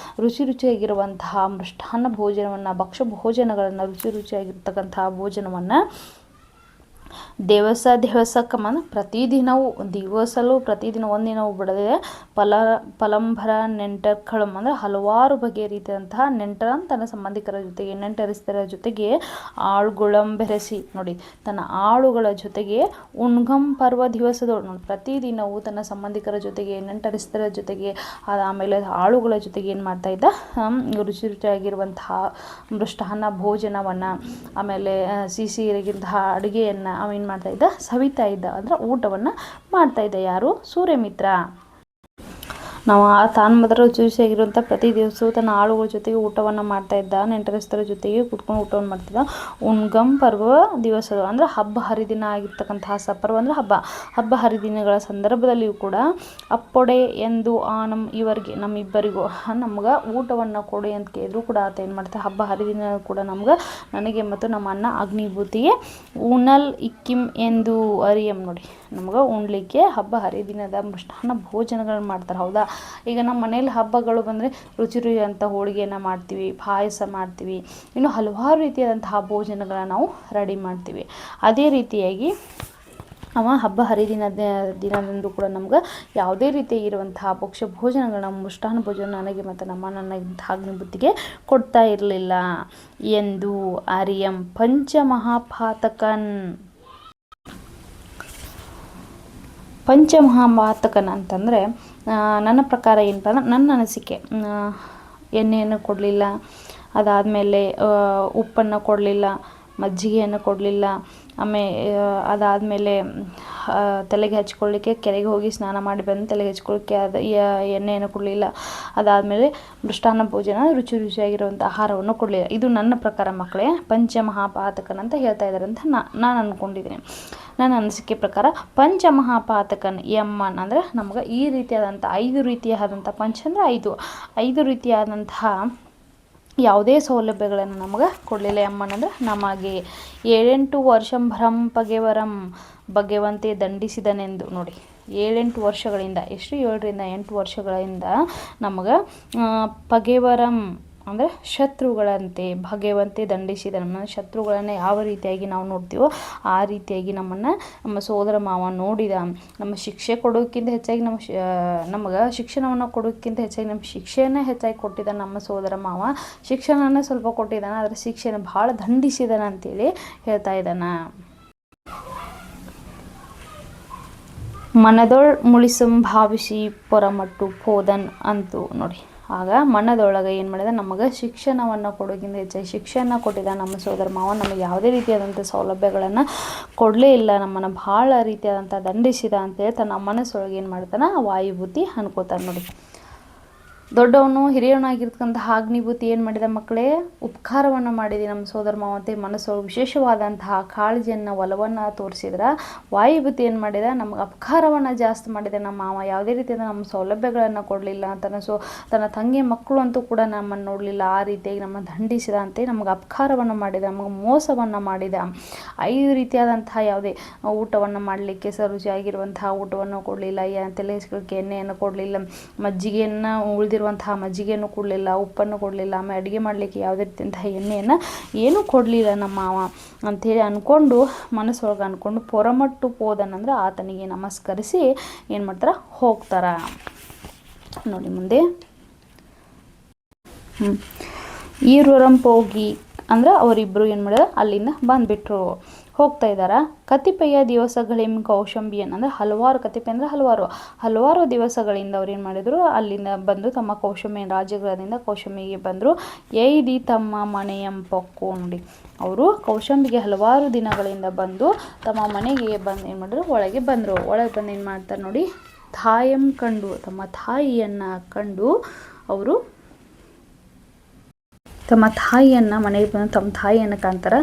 ರುಚಿಯಾಗಿರುವಂತಹ ಮೃಷ್ಟಾನ್ನ ಭೋಜನವನ್ನು, ಭಕ್ಷ್ಯ ಭೋಜನಗಳನ್ನು, ರುಚಿಯಾಗಿರ್ತಕ್ಕಂತಹ ಭೋಜನವನ್ನು ದಿವಸಕ್ಕಮ್ಮ ಪ್ರತಿದಿನವೂ ಪ್ರತಿದಿನ ಒಂದಿನವೂ ಬಿಡದೆ ಪಲಂಬರ ನೆಂಟರ್ಗಳು ಅಂದರೆ ಹಲವಾರು ಬಗೆಯ ರೀತಿಯಾದಂತಹ ನೆಂಟರ ತನ್ನ ಸಂಬಂಧಿಕರ ಜೊತೆಗೆ, ನೆಂಟರಿಸ್ತರ ಜೊತೆಗೆ ಆಳುಗಳಂ ಬೆರೆಸಿ. ನೋಡಿ, ತನ್ನ ಆಳುಗಳ ಜೊತೆಗೆ ಉಣ್ಗಂ ಪರ್ವ ದಿವಸದೋಳು. ನೋಡಿ, ಪ್ರತಿದಿನವೂ ತನ್ನ ಸಂಬಂಧಿಕರ ಜೊತೆಗೆ, ನೆಂಟರಿಸ್ತರ ಜೊತೆಗೆ, ಆಮೇಲೆ ಆಳುಗಳ ಜೊತೆಗೆ ಏನು ಮಾಡ್ತಾ ಇದ್ದ, ರುಚಿಯಾಗಿರುವಂತಹ ಮೃಷ್ಟಾನ್ನ ಭೋಜನವನ್ನು, ಆಮೇಲೆ ಸಿಹಿಯಾಗಿರುವಂತಹ ಅಡುಗೆಯನ್ನು ಅವೇನು ಮಾಡ್ತಾ ಇದ್ದ, ಸವಿತಾ ಇದ್ದ. ಅಂದರೆ ಊಟವನ್ನು ಮಾಡ್ತಾ ಇದ್ದ. ಯಾರು? ಸೂರ್ಯಮಿತ್ರ. ನಾವು ತಾನು ಮಾತ್ರ ರುಚಿಯಾಗಿರುವಂಥ ಪ್ರತಿ ದಿವಸವೂ ತನ್ನ ಆಳುಗಳ ಜೊತೆಗೆ ಊಟವನ್ನು ಮಾಡ್ತಾ ಇದ್ದ, ನೆಂಟರಿಸ್ತರ ಜೊತೆಗೆ ಕುತ್ಕೊಂಡು ಊಟವನ್ನು ಮಾಡ್ತಿದ್ದ. ಉಣ್ಗಂ ಪರ್ವ ದಿವಸ ಅಂದರೆ ಹಬ್ಬ ಹರಿದಿನ ಆಗಿರ್ತಕ್ಕಂತಹ ಪರ್ವ ಅಂದರೆ ಹಬ್ಬ ಹರಿದಿನಗಳ ಸಂದರ್ಭದಲ್ಲಿಯೂ ಕೂಡ ಅಪ್ಪೊಡೆ ಎಂದು ಇವರಿಗೆ ನಮ್ಮಿಬ್ಬರಿಗೂ ನಮ್ಗೆ ಊಟವನ್ನು ಕೊಡಿ ಅಂತ ಕೇಳಿದ್ರು ಕೂಡ ಆತ ಏನು ಮಾಡ್ತಾ, ಹಬ್ಬ ಹರಿದಿನ ಕೂಡ ನನಗೆ ಮತ್ತು ನಮ್ಮ ಅಣ್ಣ ಅಗ್ನಿಭೂತಿಗೆ ಉಣಲ್ ಇಕ್ಕಿಂ ಎಂದು ಅರಿಯಂ. ನೋಡಿ, ನಮ್ಗೆ ಉಣ್ಲಿಕ್ಕೆ ಹಬ್ಬ ಹರಿದಿನದ ಮೃಷ್ಟಾನ್ನ ಭೋಜನಗಳನ್ನ ಮಾಡ್ತಾರೆ. ಹೌದಾ? ಈಗ ನಮ್ಮ ಮನೇಲಿ ಹಬ್ಬಗಳು ಬಂದರೆ ರುಚಿ ಅಂತ ಹೋಳಿಗೆಯನ್ನು ಮಾಡ್ತೀವಿ, ಪಾಯಸ ಮಾಡ್ತೀವಿ, ಇನ್ನು ಹಲವಾರು ರೀತಿಯಾದಂತಹ ಭೋಜನಗಳನ್ನ ನಾವು ರೆಡಿ ಮಾಡ್ತೀವಿ. ಅದೇ ರೀತಿಯಾಗಿ ಹಬ್ಬ ದಿನದಂದು ಕೂಡ ನಮ್ಗೆ ಯಾವುದೇ ರೀತಿ ಇರುವಂತಹ ಭಕ್ಷ್ಯ ಭೋಜನಗಳನ್ನ, ಮೃಷ್ಟಾನ್ನ ಭೋಜನ ನನಗೆ ಮತ್ತು ನನ್ನ ಅಗ್ನಿಬುದ್ಧಿಗೆ ಕೊಡ್ತಾ ಇರಲಿಲ್ಲ ಎಂದು ಅರಿಯಂ. ಪಂಚಮಹಾಪಾತಕನ್ ಅಂತಂದರೆ ನನ್ನ ಪ್ರಕಾರ ಏನಪ್ಪ ಅಂದ್ರೆ, ನನ್ನ ಅನಿಸಿಕೆ, ಎಣ್ಣೆಯನ್ನು ಕೊಡಲಿಲ್ಲ, ಅದಾದಮೇಲೆ ಉಪ್ಪನ್ನು ಕೊಡಲಿಲ್ಲ, ಮಜ್ಜಿಗೆಯನ್ನು ಕೊಡಲಿಲ್ಲ, ಅದಾದಮೇಲೆ ತಲೆಗೆ ಹಚ್ಕೊಳ್ಳಿಕ್ಕೆ ಕೆರೆಗೆ ಹೋಗಿ ಸ್ನಾನ ಮಾಡಿ ಬಂದು ತಲೆಗೆ ಹಚ್ಕೊಳ್ಳಿಕ್ಕೆ ಎಣ್ಣೆಯನ್ನು ಕೊಡಲಿಲ್ಲ, ಅದಾದಮೇಲೆ ಮೃಷ್ಟಾನ್ನ ಭೋಜನ ರುಚಿಯಾಗಿರುವಂಥ ಆಹಾರವನ್ನು ಕೊಡಲಿಲ್ಲ. ಇದು ನನ್ನ ಪ್ರಕಾರ ಮಕ್ಕಳೇ ಪಂಚಮಹಾಪಾತಕನ್ ಅಂತ ಹೇಳ್ತಾ ಇದ್ದಾರೆ ಅಂತ ನಾನು ಅಂದ್ಕೊಂಡಿದ್ದೀನಿ. ನನ್ನ ಅನಿಸಿಕೆ ಪ್ರಕಾರ ಪಂಚಮಹಾಪಾತಕನ್ ಎಮ್ಮನ್ ಅಂದರೆ ನಮ್ಗೆ ಈ ರೀತಿಯಾದಂಥ 5 ರೀತಿಯಾದಂಥ ಪಂಚ ಅಂದರೆ 5 ರೀತಿಯಾದಂತಹ ಯಾವುದೇ ಸೌಲಭ್ಯಗಳನ್ನು ನಮಗೆ ಕೊಡಲಿಲ್ಲ. ಎಮ್ಮನ್ ಅಂದರೆ ನಮಗೆ 7 ವರ್ಷಂಭರಂ ಪಗೆವರಂ ಬಗೆವಂತೆ ದಂಡಿಸಿದನೆಂದು. ನೋಡಿ, 7 ವರ್ಷಗಳಿಂದ, ಎಷ್ಟು 7ರಿಂದ 8 ವರ್ಷಗಳಿಂದ ನಮಗೆ ಪಗೆವರಂ ಅಂದರೆ ಶತ್ರುಗಳಂತೆ ಭಗವಂತೆ ದಂಡಿಸಿದ ನಮ್ಮ ಶತ್ರುಗಳನ್ನು ಯಾವ ರೀತಿಯಾಗಿ ನಾವು ನೋಡ್ತೀವೋ ಆ ರೀತಿಯಾಗಿ ನಮ್ಮ ಸೋದರ ಮಾವ ನೋಡಿದ. ನಮ್ಮ ಶಿಕ್ಷೆ ಕೊಡೋಕ್ಕಿಂತ ಹೆಚ್ಚಾಗಿ ನಮಗೆ ಶಿಕ್ಷಣವನ್ನು ಕೊಡೋಕ್ಕಿಂತ ಹೆಚ್ಚಾಗಿ ನಮ್ಮ ಶಿಕ್ಷೆಯನ್ನೇ ಹೆಚ್ಚಾಗಿ ಕೊಟ್ಟಿದ್ದಾನೆ ನಮ್ಮ ಸೋದರ ಮಾವ. ಶಿಕ್ಷಣನೇ ಸ್ವಲ್ಪ ಕೊಟ್ಟಿದ್ದಾನೆ, ಆದರೆ ಶಿಕ್ಷೆನ ಭಾಳ ದಂಡಿಸಿದಾನ ಅಂತೇಳಿ ಹೇಳ್ತಾ ಇದ್ದಾನೆ. ಮನದೊಳ್ ಮುಳಿಸಂ ಭಾವಿಸಿ ಪೊರಮಟ್ಟು ಪೋದನ್ ಅಂತು ನೋಡಿ. ಆಗ ಮನದೊಳಗೆ ಏನು ಮಾಡಿದ, ನಮಗೆ ಶಿಕ್ಷಣವನ್ನು ಕೊಡೋಕ್ಕಿಂತ ಹೆಚ್ಚಾಗಿ ಶಿಕ್ಷಣ ಕೊಟ್ಟಿದ್ದ ನಮ್ಮ ಸೋದರ ಮಾವ. ನಮಗೆ ಯಾವುದೇ ರೀತಿಯಾದಂಥ ಸೌಲಭ್ಯಗಳನ್ನು ಕೊಡಲೇ ಇಲ್ಲ, ನಮ್ಮನ್ನು ಭಾಳ ರೀತಿಯಾದಂಥ ದಂಡಿಸಿದ ಅಂತೇಳಿ ತನ್ನ ಮನಸ್ಸೊಳಗೆ ಏನು ಮಾಡ್ತಾನೆ, ವಾಯುಭೂತಿ ಅನ್ಕೋತಾನೆ ನೋಡಿ. ದೊಡ್ಡವನು ಹಿರಿಯವನಾಗಿರ್ತಕ್ಕಂತಹ ಅಗ್ನಿಭೂತಿ ಏನು ಮಾಡಿದ ಮಕ್ಕಳೇ, ಉಪಕಾರವನ್ನು ಮಾಡಿದೆ ನಮ್ಮ ಸೋದರ ಮಾವಂತೆ ಮನಸ್ಸೊಳಗೆ ವಿಶೇಷವಾದಂತಹ ಕಾಳಜಿಯನ್ನು ಒಲವನ್ನು ತೋರಿಸಿದ್ರೆ, ವಾಯುಭೂತಿ ಏನು ಮಾಡಿದ, ನಮ್ಗೆ ಅಪಕಾರವನ್ನು ಜಾಸ್ತಿ ಮಾಡಿದೆ ನಮ್ಮ ಮಾವ. ಯಾವುದೇ ರೀತಿಯಾದ ನಮ್ಮ ಸೌಲಭ್ಯಗಳನ್ನು ಕೊಡಲಿಲ್ಲ. ತನ್ನ ತಂಗಿಯ ಮಕ್ಕಳು ಅಂತೂ ಕೂಡ ನಮ್ಮನ್ನು ನೋಡಲಿಲ್ಲ, ಆ ರೀತಿಯಾಗಿ ನಮ್ಮನ್ನು ದಂಡಿಸಿದ ಅಂತೆ ನಮಗೆ ಅಪಕಾರವನ್ನು ಮಾಡಿದ, ನಮಗೆ ಮೋಸವನ್ನು ಮಾಡಿದ. 5 ರೀತಿಯಾದಂತಹ ಯಾವುದೇ ಊಟವನ್ನು ಮಾಡಲಿಕ್ಕೆ ರುಚಿಯಾಗಿರುವಂತಹ ಊಟವನ್ನು ಕೊಡಲಿಲ್ಲ, ತಲೆಸ್ಕೊಳ್ಳಿಕ್ಕೆ ಎಣ್ಣೆಯನ್ನು ಕೊಡಲಿಲ್ಲ, ಮಜ್ಜಿಗೆಯನ್ನು ಉಳಿದಿರುವಂತಹ ಮಜ್ಜಿಗೆಯನ್ನು ಕೊಡಲಿಲ್ಲ, ಉಪ್ಪನ್ನು ಕೊಡಲಿಲ್ಲ, ಆಮೇಲೆ ಅಡುಗೆ ಮಾಡಲಿಕ್ಕೆ ಯಾವುದೇ ರೀತಿಯಂತಹ ಎಣ್ಣೆಯನ್ನು ಏನೂ ಕೊಡಲಿಲ್ಲ ನಮ್ಮ ಮಾವ ಅಂಥೇಳಿ ಅಂದ್ಕೊಂಡು ಮನಸ್ಸೊಳಗೆ ಅಂದ್ಕೊಂಡು ಪೊರಮಟ್ಟು ಪೋದನಂದ್ರೆ ಆತನಿಗೆ ನಮಸ್ಕರಿಸಿ ಏನು ಮಾಡ್ತಾರೆ, ಹೋಗ್ತಾರೆ ನೋಡಿ. ಮುಂದೆ ಈರ್ವರಂ ಪೋಗಿ ಅಂದ್ರೆ ಅವರಿಬ್ಬರು ಏನು ಮಾಡಿದಾರೆ, ಅಲ್ಲಿಂದ ಬಂದುಬಿಟ್ರು. ಹೋಗ್ತಾ ಇದ್ದಾರೆ. ಕತಿಪಯ ದಿವಸಗಳಿಂ ಕೌಶಂಬಿಯನ್ ಅಂದರೆ ಹಲವಾರು, ಕತಿಪಯ ಅಂದರೆ ಹಲವಾರು ದಿವಸಗಳಿಂದ ಅವ್ರು ಏನು ಮಾಡಿದರು, ಅಲ್ಲಿಂದ ಬಂದು ತಮ್ಮ ಕೌಶಂಬಿಯನ್ ರಾಜ್ಯಗಳದಿಂದ ಕೌಶಂಬಿಗೆ ಬಂದರು. ಏಯ್ದಿ ತಮ್ಮ ಮನೆಯಂ ಪೊಕ್ಕು ನೋಡಿ. ಅವರು ಕೌಶಂಬಿಗೆ ಹಲವಾರು ದಿನಗಳಿಂದ ಬಂದು ತಮ್ಮ ಮನೆಗೆ ಬಂದು ಏನು ಮಾಡಿದ್ರು, ಒಳಗೆ ಬಂದರು. ಒಳಗೆ ಬಂದು ಏನು ಮಾಡ್ತಾರೆ ನೋಡಿ, ತಾಯಂ ಕಂಡು ತಮ್ಮ ತಾಯಿಯನ್ನು ಕಂಡು ಅವರು ತಮ್ಮ ತಾಯಿಯನ್ನು ಮನೆಗೆ ಬಂದು ತಮ್ಮ ತಾಯಿಯನ್ನು ಕಾಣ್ತಾರೆ.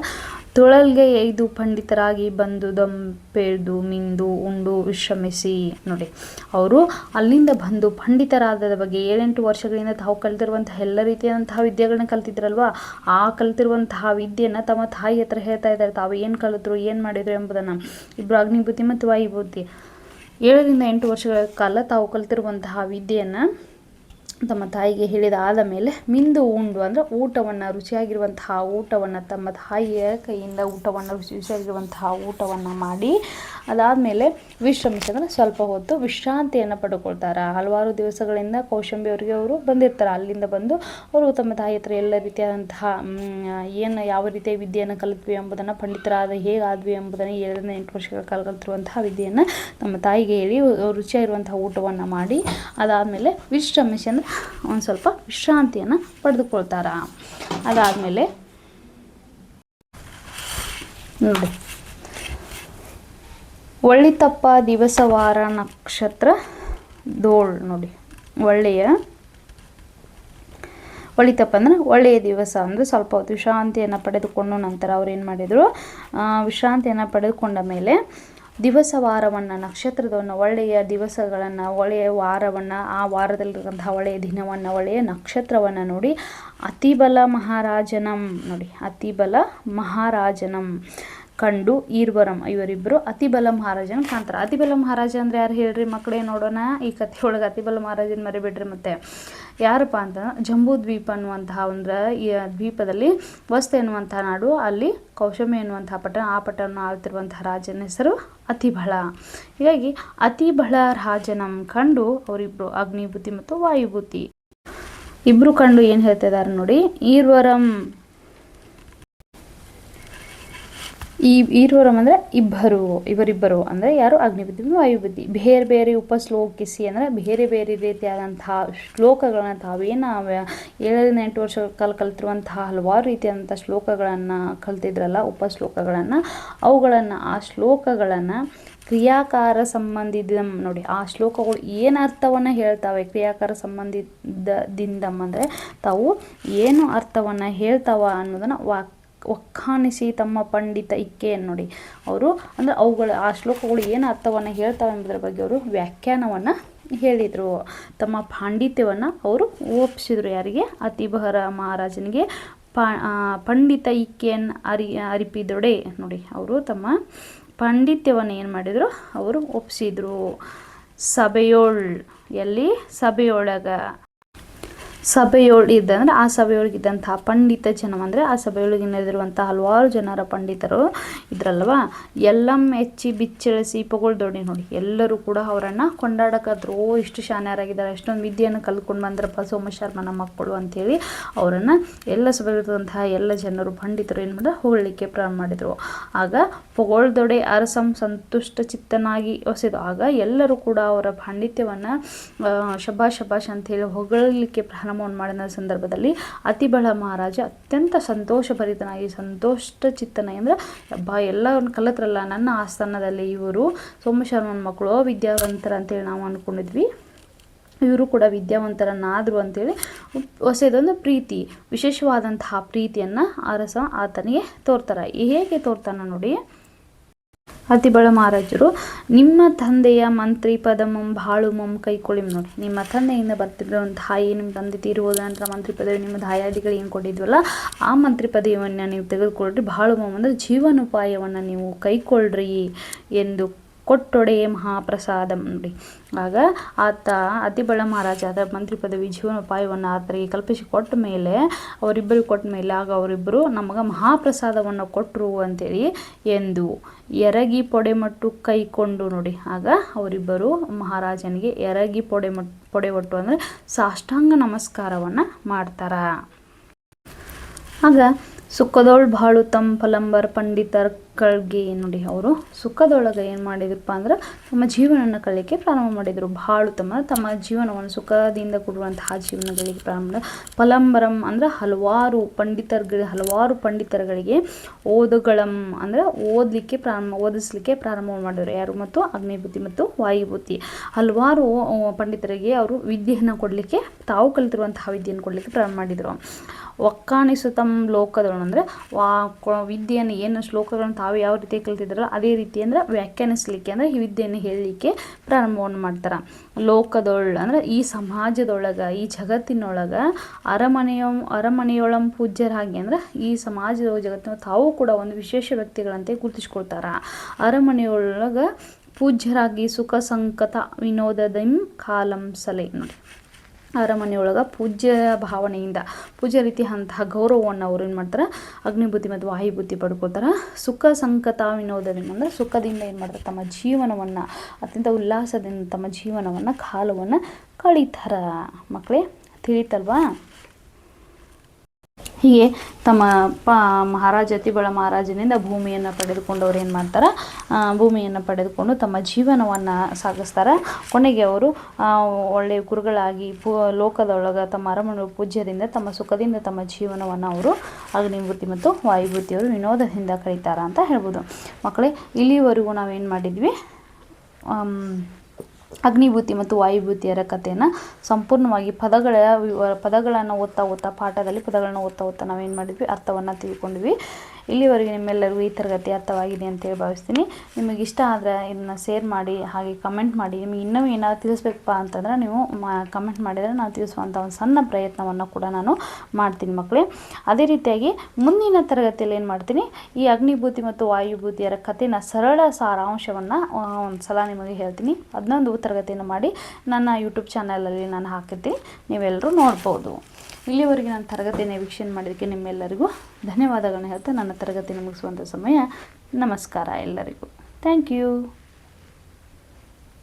ತುಳಲ್ಗೆ 5 ಪಂಡಿತರಾಗಿ ಬಂದು ದೊಂಪೆದು ಮಿಂದು ಉಂಡು ವಿಶ್ರಮಿಸಿ ನೋಡಿ. ಅವರು ಅಲ್ಲಿಂದ ಬಂದು ಪಂಡಿತರಾದ ಬಗ್ಗೆ 7-8 ವರ್ಷಗಳಿಂದ ತಾವು ಕಲಿತಿರುವಂತಹ ಎಲ್ಲ ರೀತಿಯಾದಂತಹ ವಿದ್ಯೆಗಳನ್ನ ಕಲ್ತಿದ್ರಲ್ವ, ಆ ಕಲಿತಿರುವಂತಹ ವಿದ್ಯೆಯನ್ನು ತಮ್ಮ ತಾಯಿ ಹತ್ರ ಹೇಳ್ತಾ ಇದ್ದಾರೆ. ತಾವು ಏನು ಕಲಿತರು, ಏನು ಮಾಡಿದರು ಎಂಬುದನ್ನು. ಇಬ್ಬರು ಅಗ್ನಿಭೂತಿ ಮತ್ತು ವಾಯುಭೂತಿ 7-8 ವರ್ಷಗಳ ಕಾಲ ತಾವು ಕಲಿತಿರುವಂತಹ ವಿದ್ಯೆಯನ್ನು ತಮ್ಮ ತಾಯಿಗೆ ಹೇಳಿದ ಆದ ಮೇಲೆ ಮಿಂದು ಉಂಡು ಅಂದರೆ ಊಟವನ್ನು, ರುಚಿಯಾಗಿರುವಂತಹ ಊಟವನ್ನು ತಮ್ಮ ತಾಯಿಯ ಕೈಯಿಂದ ಊಟವನ್ನು ರುಚಿಯಾಗಿರುವಂತಹ ಊಟವನ್ನು ಮಾಡಿ ಅದಾದಮೇಲೆ ವಿಶ್ರಮಿಸಿ ಅಂದರೆ ಸ್ವಲ್ಪ ಹೊತ್ತು ವಿಶ್ರಾಂತಿಯನ್ನು ಪಡ್ಕೊಳ್ತಾರೆ. ಹಲವಾರು ದಿವಸಗಳಿಂದ ಕೌಶಂಬಿ ಅವರಿಗೆ ಅವರು ಬಂದಿರ್ತಾರೆ. ಅಲ್ಲಿಂದ ಬಂದು ಅವರು ತಮ್ಮ ತಾಯಿ ಹತ್ರ ಎಲ್ಲ ರೀತಿಯಾದಂತಹ ಯಾವ ರೀತಿಯ ವಿದ್ಯೆಯನ್ನು ಕಲಿತ್ವಿ ಎಂಬುದನ್ನು, ಪಂಡಿತರಾದ ಹೇಗಾದ್ವಿ ಎಂಬುದನ್ನು 7-8 ವರ್ಷಗಳ ಕಾಲ ಕಲಿತಿರುವಂತಹ ವಿದ್ಯೆಯನ್ನು ತಮ್ಮ ತಾಯಿಗೆ ಹೇಳಿ ರುಚಿಯಾಗಿರುವಂತಹ ಊಟವನ್ನು ಮಾಡಿ ಅದಾದಮೇಲೆ ವಿಶ್ರಮಿಸಿ ಅಂದರೆ ಒಂದು ಸ್ವಲ್ಪ ವಿಶ್ರಾಂತಿಯನ್ನು ಪಡೆದುಕೊಳ್ತಾರ. ಅದಾದಮೇಲೆ ನೋಡಿ, ಒಳ್ಳಿತಪ್ಪ ದಿವಸವಾರ ನಕ್ಷತ್ರ ದೋಳ್ ನೋಡಿ. ಒಳ್ಳಿತಪ್ಪ ಅಂದರೆ ಒಳ್ಳೆಯ ದಿವಸ ಅಂದರೆ ಸ್ವಲ್ಪ ಹೊತ್ತು ವಿಶ್ರಾಂತಿಯನ್ನು ಪಡೆದುಕೊಂಡು ನಂತರ ಅವ್ರು ಏನು ಮಾಡಿದರು, ವಿಶ್ರಾಂತಿಯನ್ನು ಪಡೆದುಕೊಂಡ ಮೇಲೆ ದಿವಸವಾರವನ್ನು, ನಕ್ಷತ್ರದವನ್ನು, ಒಳ್ಳೆಯ ದಿವಸಗಳನ್ನು, ಒಳ್ಳೆಯ ವಾರವನ್ನು, ಆ ವಾರದಲ್ಲಿರುವಂತಹ ಒಳ್ಳೆಯ ದಿನವನ್ನು, ಒಳ್ಳೆಯ ನಕ್ಷತ್ರವನ್ನು ನೋಡಿ ಅತಿಬಲ ಮಹಾರಾಜನಂ ನೋಡಿ, ಅತಿಬಲ ಮಹಾರಾಜನಂ ಕಂಡು ಈರ್ವರಂ ಇವರಿಬ್ಬರು ಅತಿಬಲ ಮಹಾರಾಜನ ಕಾಣ್ತಾರೆ. ಅತಿಬಲ ಮಹಾರಾಜ ಅಂದರೆ ಯಾರು ಹೇಳ್ರಿ ಮಕ್ಕಳೇ, ನೋಡೋಣ ಈ ಕಥೆ ಒಳಗೆ. ಅತಿಬಲ ಮಹಾರಾಜನ ಮರಿಬೇಡ್ರಿ. ಮತ್ತೆ ಯಾರಪ್ಪ ಅಂತಂದ್ರೆ ಜಂಬೂ ದ್ವೀಪ ಅನ್ನುವಂತಹ ಒಂದು ಈ ದ್ವೀಪದಲ್ಲಿ ವಸ್ತು ಎನ್ನುವಂತಹ ನಾಡು, ಅಲ್ಲಿ ಕೌಶಂಬಿ ಎನ್ನುವಂತಹ ಪಟ್ಟಣ, ಆ ಪಟ್ಟಣವನ್ನು ಆಳ್ತಿರುವಂತಹ ರಾಜನ ಹೆಸರು ಅತಿಬಲ. ಹೀಗಾಗಿ ಅತಿಬಲ ರಾಜನಂ ಕಂಡು ಅವರಿಬ್ಬರು ಅಗ್ನಿಭೂತಿ ಮತ್ತು ವಾಯುಭೂತಿ ಇಬ್ಬರು ಕಂಡು ಏನು ಹೇಳ್ತಾ ಇದ್ದಾರೆ ನೋಡಿ, ಈರ್ವರಂ ಅಂದರೆ ಇವರಿಬ್ಬರು ಅಂದರೆ ಯಾರು, ಅಗ್ನಿಬುದ್ಧಿ ವಾಯುಬುದ್ಧಿ. ಬೇರೆ ಬೇರೆ ಉಪಶ್ಲೋಕಿಸಿ ಅಂದರೆ ಬೇರೆ ಬೇರೆ ರೀತಿಯಾದಂತಹ ಶ್ಲೋಕಗಳನ್ನು ತಾವೇನು 7-8 ವರ್ಷಗಳ ಕಾಲ ಕಲಿತಿರುವಂತಹ ಹಲವಾರು ರೀತಿಯಾದಂಥ ಶ್ಲೋಕಗಳನ್ನು ಕಲ್ತಿದ್ರಲ್ಲ, ಉಪಶ್ಲೋಕಗಳನ್ನು, ಆ ಶ್ಲೋಕಗಳನ್ನು ಕ್ರಿಯಾಕಾರ ಸಂಬಂಧಿತ ನೋಡಿ. ಆ ಶ್ಲೋಕಗಳು ಏನು ಅರ್ಥವನ್ನು ಹೇಳ್ತಾವೆ, ಕ್ರಿಯಾಕಾರ ಸಂಬಂಧಿತದಿಂದ ಅಂದರೆ ತಾವು ಏನು ಅರ್ಥವನ್ನು ಹೇಳ್ತಾವ ಅನ್ನೋದನ್ನು ಒಕ್ಕಾಣಿಸಿ ತಮ್ಮ ಪಂಡಿತ ಇಕ್ಕೆಯನ್ನು ನೋಡಿ. ಅವರು ಅಂದರೆ ಆ ಶ್ಲೋಕಗಳು ಏನು ಅರ್ಥವನ್ನು ಹೇಳ್ತಾವೆ ಎಂಬುದರ ಬಗ್ಗೆ ಅವರು ವ್ಯಾಖ್ಯಾನವನ್ನು ಹೇಳಿದರು. ತಮ್ಮ ಪಾಂಡಿತ್ಯವನ್ನು ಅವರು ಒಪ್ಪಿಸಿದರು. ಯಾರಿಗೆ? ಅತಿಬಲ ಮಹಾರಾಜನಿಗೆ ಪಂಡಿತ ಇಕ್ಕೆಯನ್ನು ಅರಿಪಿದೊಡೆ ನೋಡಿ. ಅವರು ತಮ್ಮ ಪಾಂಡಿತ್ಯವನ್ನು ಏನು ಮಾಡಿದರು, ಅವರು ಒಪ್ಪಿಸಿದರು. ಸಭೆಯೊಳಗೆ ಸಭೆಯೊಳಗಿದ್ದಂದರೆ ಆ ಸಭೆಯೊಳಗಿದ್ದಂತಹ ಪಂಡಿತ ಜನ ಅಂದರೆ ಆ ಸಭೆಯೊಳಗೆ ನೆರೆದಿರುವಂಥ ಹಲವಾರು ಜನರ ಪಂಡಿತರು ಇದ್ರಲ್ವ ಎಲ್ಲ ಮೆಚ್ಚಿ ಬಿಚ್ಚಳಿಸಿ ಪೊಗಳ್ದೊಡಿ ನೋಡಿ ಎಲ್ಲರೂ ಕೂಡ ಅವರನ್ನು ಕೊಂಡಾಡಕ್ಕಾದ್ರು ಇಷ್ಟು ಶಾನ್ಯರಾಗಿದ್ದಾರೆ, ಎಷ್ಟೊಂದು ವಿದ್ಯೆಯನ್ನು ಕಲ್ತ್ಕೊಂಡು ಬಂದ್ರಪ್ಪ ಸೋಮಶರ್ಮನ ಮಕ್ಕಳು ಅಂಥೇಳಿ ಅವರನ್ನು ಎಲ್ಲ ಸಭೆಯಲ್ಲಿರುವಂತಹ ಎಲ್ಲ ಜನರು ಪಂಡಿತರು ಏನು ಮಾಡಿದ್ರೆ ಹೊಗಳಿಕೆ ಪ್ರಾರಂಭ ಮಾಡಿದರು. ಆಗ ಪೊಗಳ್ದೊಡೆ ಅರಸಂ ಸಂತುಷ್ಟ ಚಿತ್ತನಾಗಿ ಹೊಸೆದು. ಆಗ ಎಲ್ಲರೂ ಕೂಡ ಅವರ ಪಾಂಡಿತ್ಯವನ್ನು ಶಬಾಷ್ ಶಬಾಷ್ ಅಂಥೇಳಿ ಹೊಗಳಲಿಕ್ಕೆ ಪ್ರಾರಂಭ ಮಾಡಿದ ಸಂದರ್ಭದಲ್ಲಿ ಅತಿಬಳ ಮಹಾರಾಜ ಅತ್ಯಂತ ಸಂತೋಷಭರಿತನಾಗಿ ಸಂತೋಷ ಚಿತ್ತನಾಗಿ ಅಂದರೆ ಎಲ್ಲವನ್ನು ಕಲಿತ್ರಲ್ಲ ನನ್ನ ಆಸ್ಥಾನದಲ್ಲಿ ಇವರು ಸೋಮಶರ್ಮನ ಮಕ್ಕಳು ವಿದ್ಯಾವಂತರ ಅಂತೇಳಿ ನಾವು ಅಂದ್ಕೊಂಡಿದ್ವಿ, ಇವರು ಕೂಡ ವಿದ್ಯಾವಂತರನ್ನಾದರು ಅಂತೇಳಿ ಹೊಸದೊಂದು ಪ್ರೀತಿ, ವಿಶೇಷವಾದಂತಹ ಪ್ರೀತಿಯನ್ನು ಅರಸ ಆತನಿಗೆ ತೋರ್ತಾರೆ. ಹೇಗೆ ತೋರ್ತಾನೆ ನೋಡಿ. ಅತಿಬಳ ಮಹಾರಾಜರು ನಿಮ್ಮ ತಂದೆಯ ಮಂತ್ರಿ ಪದಮಂ ಬಾಳುಮಂ ಕೈಕೊಳ್ಳಿ ನೋಡಿ. ನಿಮ್ಮ ತಂದೆಯಿಂದ ಬರ್ತಿರುವಂತಹ ನಿಮ್ಮ ತಂದೆ ತೀರುವುದ ನಂತರ ಮಂತ್ರಿ ಪದವಿ ನಿಮ್ಮ ದಾಯಾದಿಗಳು ಏನು ಕೊಟ್ಟಿದ್ವಲ್ಲ ಆ ಮಂತ್ರಿ ಪದವಿಯನ್ನು ನೀವು ತೆಗೆದುಕೊಳ್ರಿ, ಬಾಳುಮಂ ಅಂದರೆ ಜೀವನೋಪಾಯವನ್ನು ನೀವು ಕೈಕೊಳ್ಳ್ರಿ ಎಂದು ಕೊಟ್ಟೊಡೆಯೇ ಮಹಾಪ್ರಸಾದ ನೋಡಿ. ಆಗ ಆತ ಅತಿಬಳ ಮಹಾರಾಜ ಅದರ ಮಂತ್ರಿ ಪದವಿ ಜೀವನೋಪಾಯವನ್ನು ಆತರಿಗೆ ಕಲ್ಪಿಸಿ ಕೊಟ್ಟ ಮೇಲೆ ಅವರಿಬ್ಬರು ಕೊಟ್ಟ ಮೇಲೆ ಆಗ ಅವರಿಬ್ಬರು ನಮಗೆ ಮಹಾಪ್ರಸಾದವನ್ನು ಕೊಟ್ಟರು ಅಂತೇಳಿ ಎಂದು ಎರಗಿ ಪೊಡೆಮಟ್ಟು ಕೈಕೊಂಡು ನೋಡಿ. ಆಗ ಅವರಿಬ್ಬರು ಮಹಾರಾಜನಿಗೆ ಎರಗಿ ಪೊಡೆಮಟ್ಟು ಅಂದರೆ ಸಾಷ್ಟಾಂಗ ನಮಸ್ಕಾರವನ್ನು ಮಾಡ್ತಾರ. ಆಗ ಸುಖದೊಳ್ ಬಾಳು ಫಲಂಬರ್ ಪಂಡಿತರ್ಗಳಿಗೆ ನೋಡಿ ಅವರು ಸುಖದೊಳಗೆ ಏನು ಮಾಡಿದ್ರಪ್ಪ ಅಂದ್ರೆ ತಮ್ಮ ಜೀವನವನ್ನು ಕಳಲಿಕ್ಕೆ ಪ್ರಾರಂಭ ಮಾಡಿದರು. ಬಾಳು ತಮ್ಮ ಜೀವನವನ್ನು ಸುಖದಿಂದ ಕೂಡುವಂತಹ ಜೀವನಗಳಿಗೆ ಪ್ರಾರಂಭ ಫಲಂಬರಂ ಅಂದರೆ ಹಲವಾರು ಪಂಡಿತರುಗಳಿಗೆ ಓದುಗಳಂ ಅಂದರೆ ಓದಿಸ್ಲಿಕ್ಕೆ ಪ್ರಾರಂಭ ಮಾಡಿದರು. ಯಾರು ಮತ್ತು ಅಗ್ನಿಬುದ್ಧಿ ಮತ್ತು ವಾಯುಬುದ್ಧಿ ಹಲವಾರು ಪಂಡಿತರಿಗೆ ಅವರು ವಿದ್ಯೆಯನ್ನು ಕೊಡಲಿಕ್ಕೆ ತಾವು ಕಲಿತಿರುವಂತಹ ವಿದ್ಯೆಯನ್ನು ಕೊಡಲಿಕ್ಕೆ ಪ್ರಾರಂಭ ಮಾಡಿದರು. ಒಕ್ಕಾಣಿಸುತ್ತಂ ಲೋಕದೊಳು ಅಂದರೆ ವಿದ್ಯೆಯನ್ನು ಏನು ಶ್ಲೋಕಗಳನ್ನು ತಾವು ಯಾವ ರೀತಿ ಕಲಿತಿದ್ದಾರೋ ಅದೇ ರೀತಿ ಅಂದರೆ ವ್ಯಾಖ್ಯಾನಿಸಲಿಕ್ಕೆ ಅಂದರೆ ಈ ವಿದ್ಯೆಯನ್ನು ಹೇಳಲಿಕ್ಕೆ ಪ್ರಾರಂಭವನ್ನು ಮಾಡ್ತಾರೆ. ಲೋಕದೊಳು ಅಂದರೆ ಈ ಸಮಾಜದೊಳಗೆ ಈ ಜಗತ್ತಿನೊಳಗೆ ಅರಮನೆಯೊಳಂ ಪೂಜ್ಯರಾಗಿ ಅಂದರೆ ಈ ಸಮಾಜದ ಜಗತ್ತಿನ ತಾವು ಕೂಡ ಒಂದು ವಿಶೇಷ ವ್ಯಕ್ತಿಗಳಂತೆ ಗುರುತಿಸ್ಕೊಳ್ತಾರೆ. ಅರಮನೆಯೊಳಗೆ ಪೂಜ್ಯರಾಗಿ ಸುಖ ಸಂಕಟ ವಿನೋದದಂ ಕಾಲಂ ಸಲೆ ನೋಡಿ. ಅರಮನೆಯೊಳಗೆ ಪೂಜ್ಯ ಭಾವನೆಯಿಂದ ಪೂಜ್ಯ ರೀತಿ ಅಂತಹ ಗೌರವವನ್ನು ಅವರು ಏನು ಮಾಡ್ತಾರೆ ಅಗ್ನಿಬುದ್ಧಿ ಮತ್ತು ವಾಯುಬುದ್ಧಿ ಪಡ್ಕೊಳ್ತಾರೆ. ಸುಖ ಸಂಕಟ ವಿನೋದದಿಂದ ಅಂದರೆ ಸುಖದಿಂದ ಏನು ಮಾಡ್ತಾರೆ ತಮ್ಮ ಜೀವನವನ್ನು ಅತ್ಯಂತ ಉಲ್ಲಾಸದಿಂದ ತಮ್ಮ ಜೀವನವನ್ನು ಕಾಲವನ್ನು ಕಳೀತಾರ. ಮಕ್ಕಳೇ ತಿಳಿತಲ್ವಾ. ಹೀಗೆ ತಮ್ಮ ಅತಿಬಳ ಮಹಾರಾಜನಿಂದ ಭೂಮಿಯನ್ನು ಪಡೆದುಕೊಂಡು ಅವ್ರು ಏನು ಮಾಡ್ತಾರೆ ಭೂಮಿಯನ್ನು ಪಡೆದುಕೊಂಡು ತಮ್ಮ ಜೀವನವನ್ನು ಸಾಗಿಸ್ತಾರೆ. ಕೊನೆಗೆ ಅವರು ಒಳ್ಳೆಯ ಗುರುಗಳಾಗಿ ಲೋಕದೊಳಗೆ ತಮ್ಮ ಅರಮನೆ ಪೂಜ್ಯದಿಂದ ತಮ್ಮ ಸುಖದಿಂದ ತಮ್ಮ ಜೀವನವನ್ನು ಅವರು ಅಗ್ನಿಬುದ್ಧಿ ಮತ್ತು ವಾಯುಬುದ್ಧಿಯವರು ವಿನೋದದಿಂದ ಕಳೀತಾರ ಅಂತ ಹೇಳ್ಬೋದು. ಮಕ್ಕಳೇ ಇಲ್ಲಿವರೆಗೂ ನಾವೇನು ಮಾಡಿದ್ವಿ ಅಗ್ನಿಬುದ್ಧಿ ಮತ್ತು ವಾಯುಬುದ್ಧಿಯರ ಕಥೆಯನ್ನು ಸಂಪೂರ್ಣವಾಗಿ ಪದಗಳನ್ನು ಓದ್ತಾ ಪಾಠದಲ್ಲಿ ಪದಗಳನ್ನು ಓದ್ತಾ ನಾವೇನು ಮಾಡಿದ್ವಿ ಅರ್ಥವನ್ನು ತಿಳ್ಕೊಂಡ್ವಿ. ಇಲ್ಲಿವರೆಗೆ ನಿಮ್ಮೆಲ್ಲರಿಗೂ ಈ ತರಗತಿ ಅರ್ಥವಾಗಿದೆ ಅಂತೇಳಿ ಭಾವಿಸ್ತೀನಿ. ನಿಮಗೆ ಇಷ್ಟ ಆದರೆ ಇದನ್ನು ಶೇರ್ ಮಾಡಿ, ಹಾಗೆ ಕಮೆಂಟ್ ಮಾಡಿ. ನಿಮಗೆ ಇನ್ನೂ ಏನಾದ್ರು ತಿಳಿಸ್ಬೇಕಪ್ಪ ಅಂತಂದ್ರೆ ನೀವು ಕಮೆಂಟ್ ಮಾಡಿದರೆ ನಾನು ತಿಳಿಸುವಂಥ ಒಂದು ಸಣ್ಣ ಪ್ರಯತ್ನವನ್ನು ಕೂಡ ನಾನು ಮಾಡ್ತೀನಿ ಮಕ್ಕಳೇ. ಅದೇ ರೀತಿಯಾಗಿ ಮುಂದಿನ ತರಗತಿಯಲ್ಲಿ ಏನು ಮಾಡ್ತೀನಿ ಈ ಅಗ್ನಿಬುದ್ಧಿ ಮತ್ತು ವಾಯುಬುದ್ಧಿಯರ ಕಥೆನ ಸರಳ ಸಾರಾಂಶವನ್ನು ಒಂದು ಸಲ ನಿಮಗೆ ಹೇಳ್ತೀನಿ. ಅದನ್ನೊಂದು ತರಗತಿಯನ್ನು ಮಾಡಿ ನನ್ನ ಯೂಟ್ಯೂಬ್ ಚಾನಲಲ್ಲಿ ನಾನು ಹಾಕಿರ್ತೀನಿ, ನೀವೆಲ್ಲರೂ ನೋಡ್ಬೋದು. ಇಲ್ಲಿವರೆಗೆ ನಾನು ತರಗತಿಯನ್ನು ವೀಕ್ಷಣೆ ಮಾಡಿದ್ದಕ್ಕೆ ನಿಮ್ಮೆಲ್ಲರಿಗೂ ಧನ್ಯವಾದಗಳನ್ನ ಹೇಳ್ತಾ ನನ್ನ ತರಗತಿ ಮುಗಿಸುವಂಥ ಸಮಯ. ನಮಸ್ಕಾರ ಎಲ್ಲರಿಗೂ. Thank you.